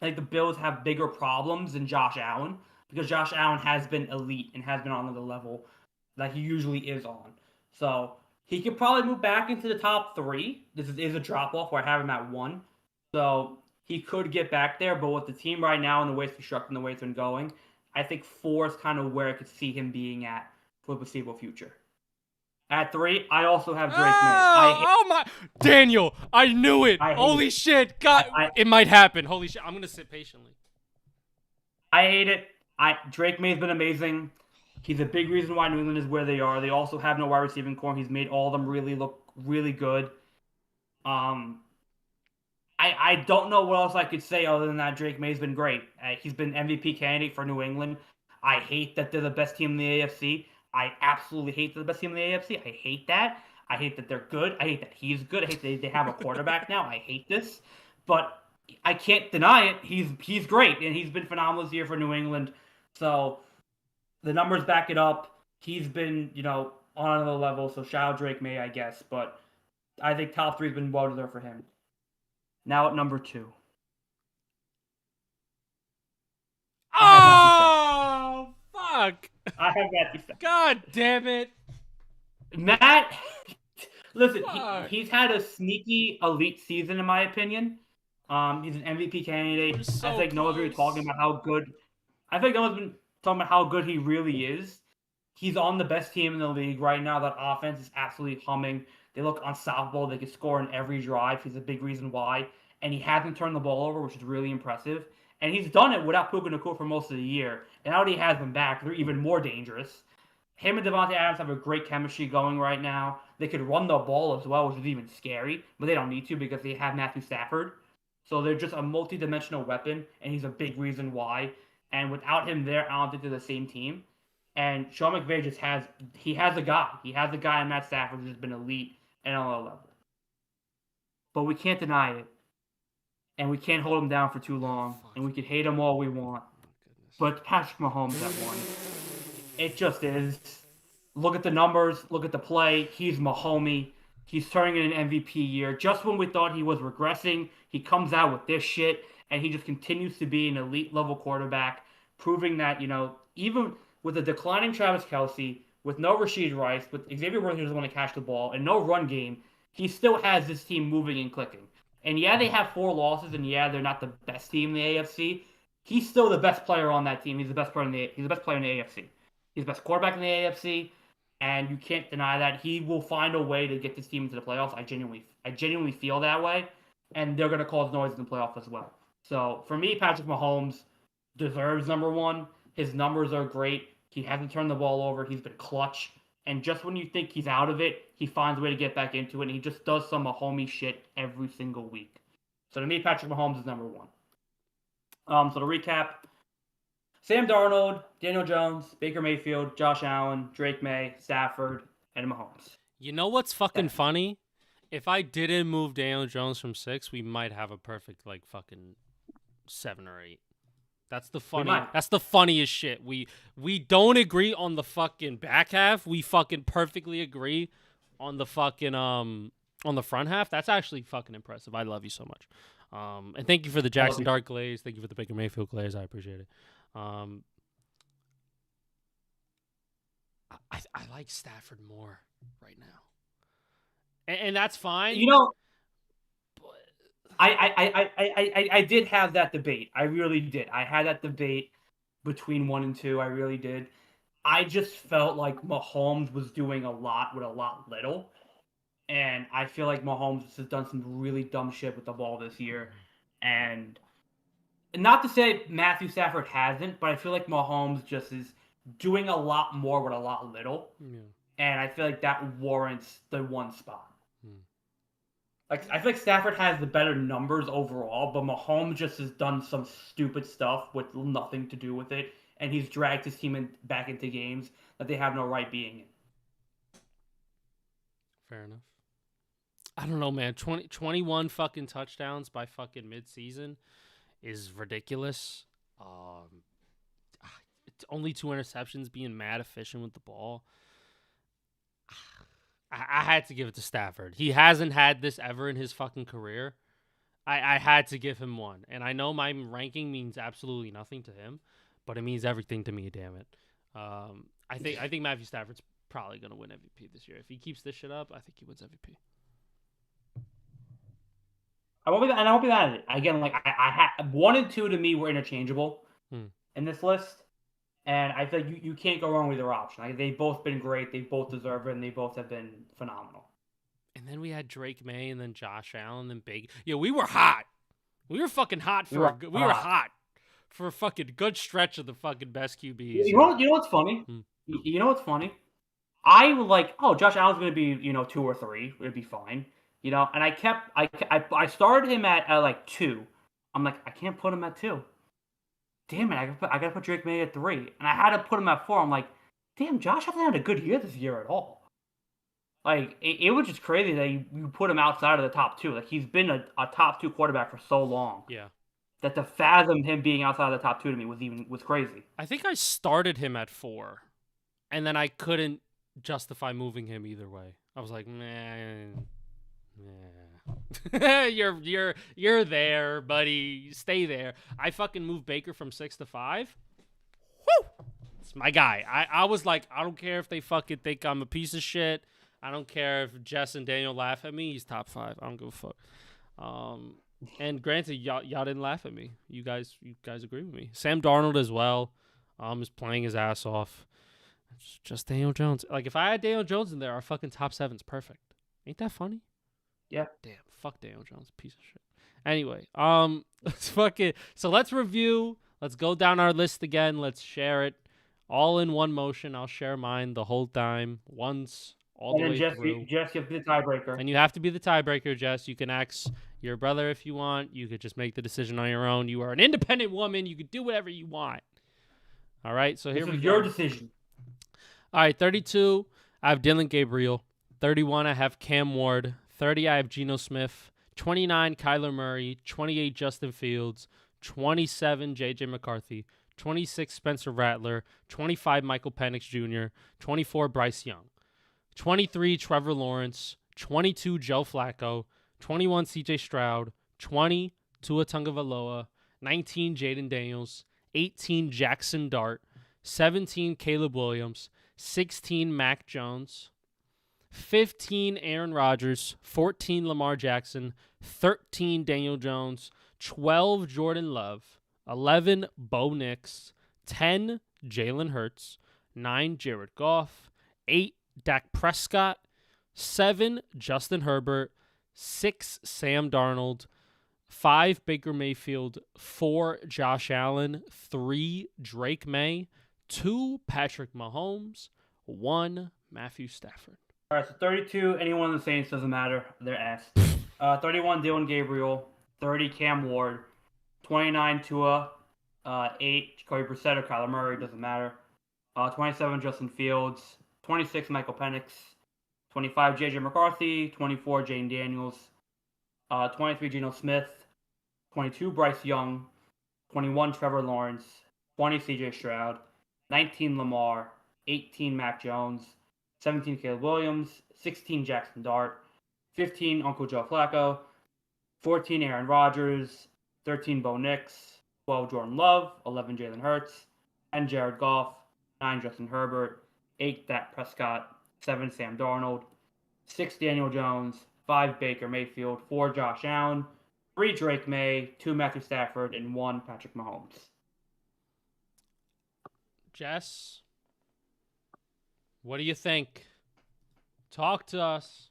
I think the Bills have bigger problems than Josh Allen because Josh Allen has been elite and has been on the level that he usually is on. So he could probably move back into the top 3. This is a drop-off where I have him at 1. So he could get back there, but with the team right now and the way it's constructed and the way it's been going, I think 4 is kind of where I could see him being at for the foreseeable future. At 3, I also have Drake May. Oh my, Daniel! I knew it. Holy shit! God, it might happen. Holy shit! I'm gonna sit patiently. I hate it. Drake May's been amazing. He's a big reason why New England is where they are. They also have no wide receiving core. He's made all of them really look really good. I don't know what else I could say other than that Drake May's been great. He's been MVP candidate for New England. I hate that they're the best team in the AFC. I absolutely hate they're the best team in the AFC. I hate that. I hate that they're good. I hate that he's good. I hate that they have a quarterback now. I hate this. But I can't deny it. He's great, and he's been phenomenal this year for New England. So the numbers back it up. He's been, on another level. So shout out Drake May, I guess. But I think top 3 has been well deserved for him. Now at number 2. Oh, fuck. I have Matthew Stafford. God damn it. Matt, Listen, Fuck. he's had a sneaky elite season, in my opinion. He's an MVP candidate. We're so I think no one's really talking close. about how good. I think no one's been talking about how good he really is. He's on the best team in the league right now. That offense is absolutely humming. They look unstoppable. They can score in every drive. He's a big reason why. And he hasn't turned the ball over, which is really impressive. And he's done it without Puka Nacua for most of the year. And now that he has them back, they're even more dangerous. Him and Devontae Adams have a great chemistry going right now. They could run the ball as well, which is even scary, but they don't need to because they have Matthew Stafford. So they're just a multi-dimensional weapon, and he's a big reason why. And without him there, I don't think they're the same team. And Sean McVay just has a guy. He has a guy in Matt Stafford who's just been elite at another level. But we can't deny it. And we can't hold him down for too long. And we can hate him all we want. But it's Patrick Mahomes that won. It just is. Look at the numbers. Look at the play. He's Mahomey. He's turning in an MVP year. Just when we thought he was regressing, he comes out with this shit, and he just continues to be an elite level quarterback, proving that, even with a declining Travis Kelce, with no Rashid Rice, with Xavier Worthy who doesn't want to catch the ball, and no run game, he still has this team moving and clicking. And yeah, they have 4 losses, and yeah, they're not the best team in the AFC. He's still the best player on that team. He's the best player in the AFC. He's the best quarterback in the AFC, and you can't deny that. He will find a way to get this team into the playoffs. I genuinely feel that way, and they're going to cause noise in the playoffs as well. So for me, Patrick Mahomes deserves number 1. His numbers are great. He hasn't turned the ball over. He's been clutch. And just when you think he's out of it, he finds a way to get back into it, and he just does some Mahomey shit every single week. So to me, Patrick Mahomes is number 1. So to recap, Sam Darnold, Daniel Jones, Baker Mayfield, Josh Allen, Drake May, Stafford, and Mahomes. You know what's fucking funny? If I didn't move Daniel Jones from 6, we might have a perfect fucking 7 or 8. That's the funniest shit. We don't agree on the fucking back half. We fucking perfectly agree on the fucking on the front half. That's actually fucking impressive. I love you so much. And thank you for the Jackson Dart glaze. Thank you for the Baker Mayfield glaze. I appreciate it. I like Stafford more right now, and that's fine. I did have that debate. I really did. I had that debate between 1 and 2. I really did. I just felt like Mahomes was doing a lot with a lot little. And I feel like Mahomes has done some really dumb shit with the ball this year. And not to say Matthew Stafford hasn't, but I feel like Mahomes just is doing a lot more with a lot little. Yeah. And I feel like that warrants the 1 spot. I feel like Stafford has the better numbers overall, but Mahomes just has done some stupid stuff with nothing to do with it, and he's dragged his team back into games that they have no right being in. Fair enough. I don't know, man. 21 fucking touchdowns by fucking midseason is ridiculous. Only 2 interceptions, being mad efficient with the ball. I had to give it to Stafford. He hasn't had this ever in his fucking career. I had to give him 1. And I know my ranking means absolutely nothing to him, but it means everything to me, damn it. I think Matthew Stafford's probably going to win MVP this year. If he keeps this shit up, I think he wins MVP. I won't be mad at it. Again, I had 1 and 2 to me were interchangeable in this list. And I feel like you can't go wrong with either option. They've both been great. They both deserve it, and they both have been phenomenal. And then we had Drake May, and then Josh Allen, and Big. Yeah, we were hot. We were fucking hot we were hot for a fucking good stretch of the fucking best QBs. You know what's funny? You know what's funny? I was like, oh, Josh Allen's going to be 2 or 3. It'd be fine. And I started him at 2. I'm like, I can't put him at 2. Damn it, I gotta put Drake May at 3. And I had to put him at 4. I'm like, damn, Josh hasn't had a good year this year at all. It was just crazy that you put him outside of the top 2. He's been a top 2 quarterback for so long. Yeah. That to fathom him being outside of the top 2 to me was crazy. I think I started him at 4. And then I couldn't justify moving him either way. I was like, man. You're there, buddy. Stay there. I fucking moved Baker from 6 to 5. Woo! It's my guy. I was like, I don't care if they fucking think I'm a piece of shit. I don't care if Jess and Daniel laugh at me. He's top 5. I don't give a fuck. And granted, y'all didn't laugh at me. You guys agree with me. Sam Darnold as well. Is playing his ass off. It's just Daniel Jones. Like if I had Daniel Jones in there, our fucking top 7's perfect. Ain't that funny? Yeah. Damn. Fuck Daniel Jones, piece of shit. Anyway, let's fucking. So let's review. Let's go down our list again. Let's share it all in one motion. I'll share mine the whole time once. All the way through. Jess, you have to be the tiebreaker. And you have to be the tiebreaker, Jess. You can ask your brother if you want. You could just make the decision on your own. You are an independent woman. You could do whatever you want. All right, so here we go. This is your decision. All right, 32, I have Dylan Gabriel. 31, I have Cam Ward. 30, I have Geno Smith. 29, Kyler Murray. 28, Justin Fields. 27, J.J. McCarthy. 26, Spencer Rattler. 25, Michael Penix Jr. 24, Bryce Young. 23, Trevor Lawrence. 22, Joe Flacco. 21, C.J. Stroud. 20, Tua Tagovailoa. 19, Jaden Daniels. 18, Jackson Dart. 17, Caleb Williams. 16, Mac Jones. 15, Aaron Rodgers. 14, Lamar Jackson. 13, Daniel Jones. 12, Jordan Love. 11, Bo Nix. 10, Jalen Hurts. 9, Jared Goff. 8, Dak Prescott. 7, Justin Herbert. 6, Sam Darnold. 5, Baker Mayfield. 4, Josh Allen. 3, Drake May. 2, Patrick Mahomes. 1, Matthew Stafford. All right, so 32, anyone in the Saints, doesn't matter. They're ass. 31, Dylan Gabriel. 30, Cam Ward. 29, Tua. 8, Jacoby Brissett or Kyler Murray, doesn't matter. 27, Justin Fields. 26, Michael Penix. 25, J.J. McCarthy. 24, Jane Daniels. 23, Geno Smith. 22, Bryce Young. 21, Trevor Lawrence. 20, C.J. Stroud. 19, Lamar. 18, Mac Jones. 17, Caleb Williams. 16, Jackson Dart. 15, Uncle Joe Flacco. 14, Aaron Rodgers. 13, Bo Nix. 12, Jordan Love. 11, Jalen Hurts. 10, Jared Goff. 9, Justin Herbert. 8, Dak Prescott. 7, Sam Darnold. 6, Daniel Jones. 5, Baker Mayfield. 4, Josh Allen. 3, Drake May. 2, Matthew Stafford. And 1, Patrick Mahomes. Jess, what do you think? Talk to us.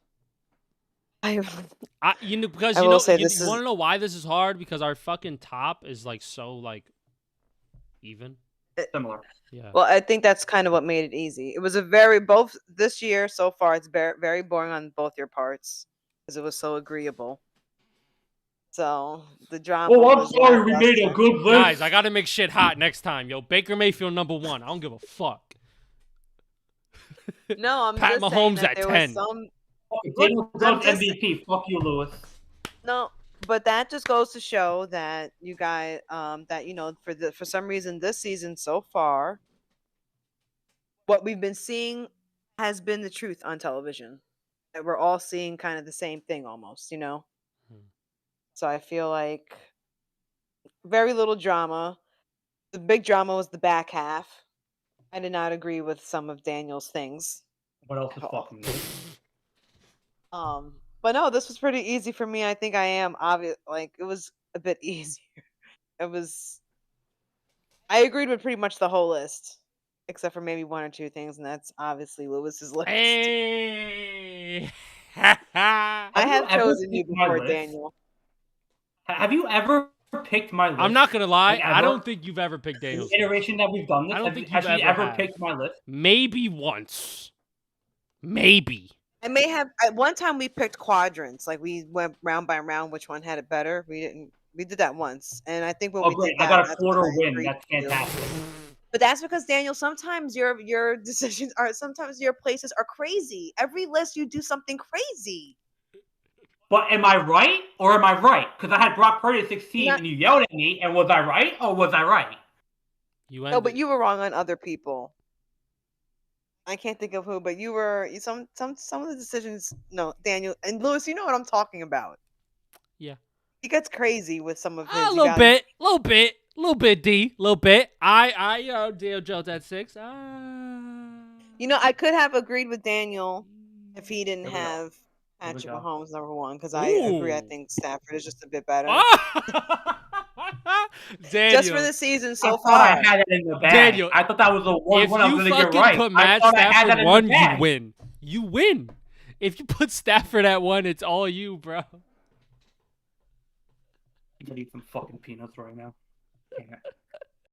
I Because I you will know, say you this is- want to know why this is hard? Because our fucking top is like so like even. Similar. Yeah. Well, I think that's kind of what made it easy. It was both this year so far. It's very boring on both your parts because it was so agreeable. So the drama. Oh, I'm was sorry, we made a lackluster. good list. Guys, I gotta make shit hot next time. Yo, Baker Mayfield #1. I don't give a fuck. No, I'm Pat just Mahomes saying that at there 10. was some. Daniel Jones just- MVP. Fuck you, Lewis. No, but that just goes to show that you guys, that for some reason this season so far, what we've been seeing has been the truth on television. That we're all seeing kind of the same thing almost, So I feel like very little drama. The big drama was the back half. I did not agree with some of Daniel's things. What else is At all. fucking good? But no, this was pretty easy for me. I think I am obvious. Like it was a bit easier. I agreed with pretty much the whole list, except for maybe one or two things, and that's obviously Lewis's list. Hey. I have ever chosen you picked my before list? Daniel. Have you ever picked my list? I'm not gonna lie. Like, I ever? don't think you've ever picked The Daniels. iteration that we've done this. I don't have think you you've actually ever ever have. picked my list? Maybe once. Maybe. I may have at one time we picked quadrants, like we went round by round, which one had it better. We did that once, and I think when Oh, we great. did I that, got a that's quarter when I win. agreed That's with you. fantastic. But that's because Daniel, sometimes your decisions are sometimes your places are crazy. Every list you do something crazy. But am I right or am I right? Because I had Brock Purdy at 16 Not- and you yelled at me, and was I right or was I right? You No, ended. but you were wrong on other people. I can't think of who, but some of the decisions. No, Daniel and Lewis, you know what I'm talking about. Yeah. He gets crazy with some of his. A little bit, D, little bit. Daniel Jones at 6. I could have agreed with Daniel if he didn't Here we go. have Here we Patrick go. Mahomes number one, because I agree. I Ooh. think Stafford is just a bit better. Daniel. Just for the season I so thought I far. had it in the bag. Daniel, I thought that was the one if I was you going to get fucking right. put I Matt thought I had that Stafford in one, the you bag. win. You win. If you put Stafford at one, it's all you, bro. I'm gonna eat some fucking peanuts right now. Can't.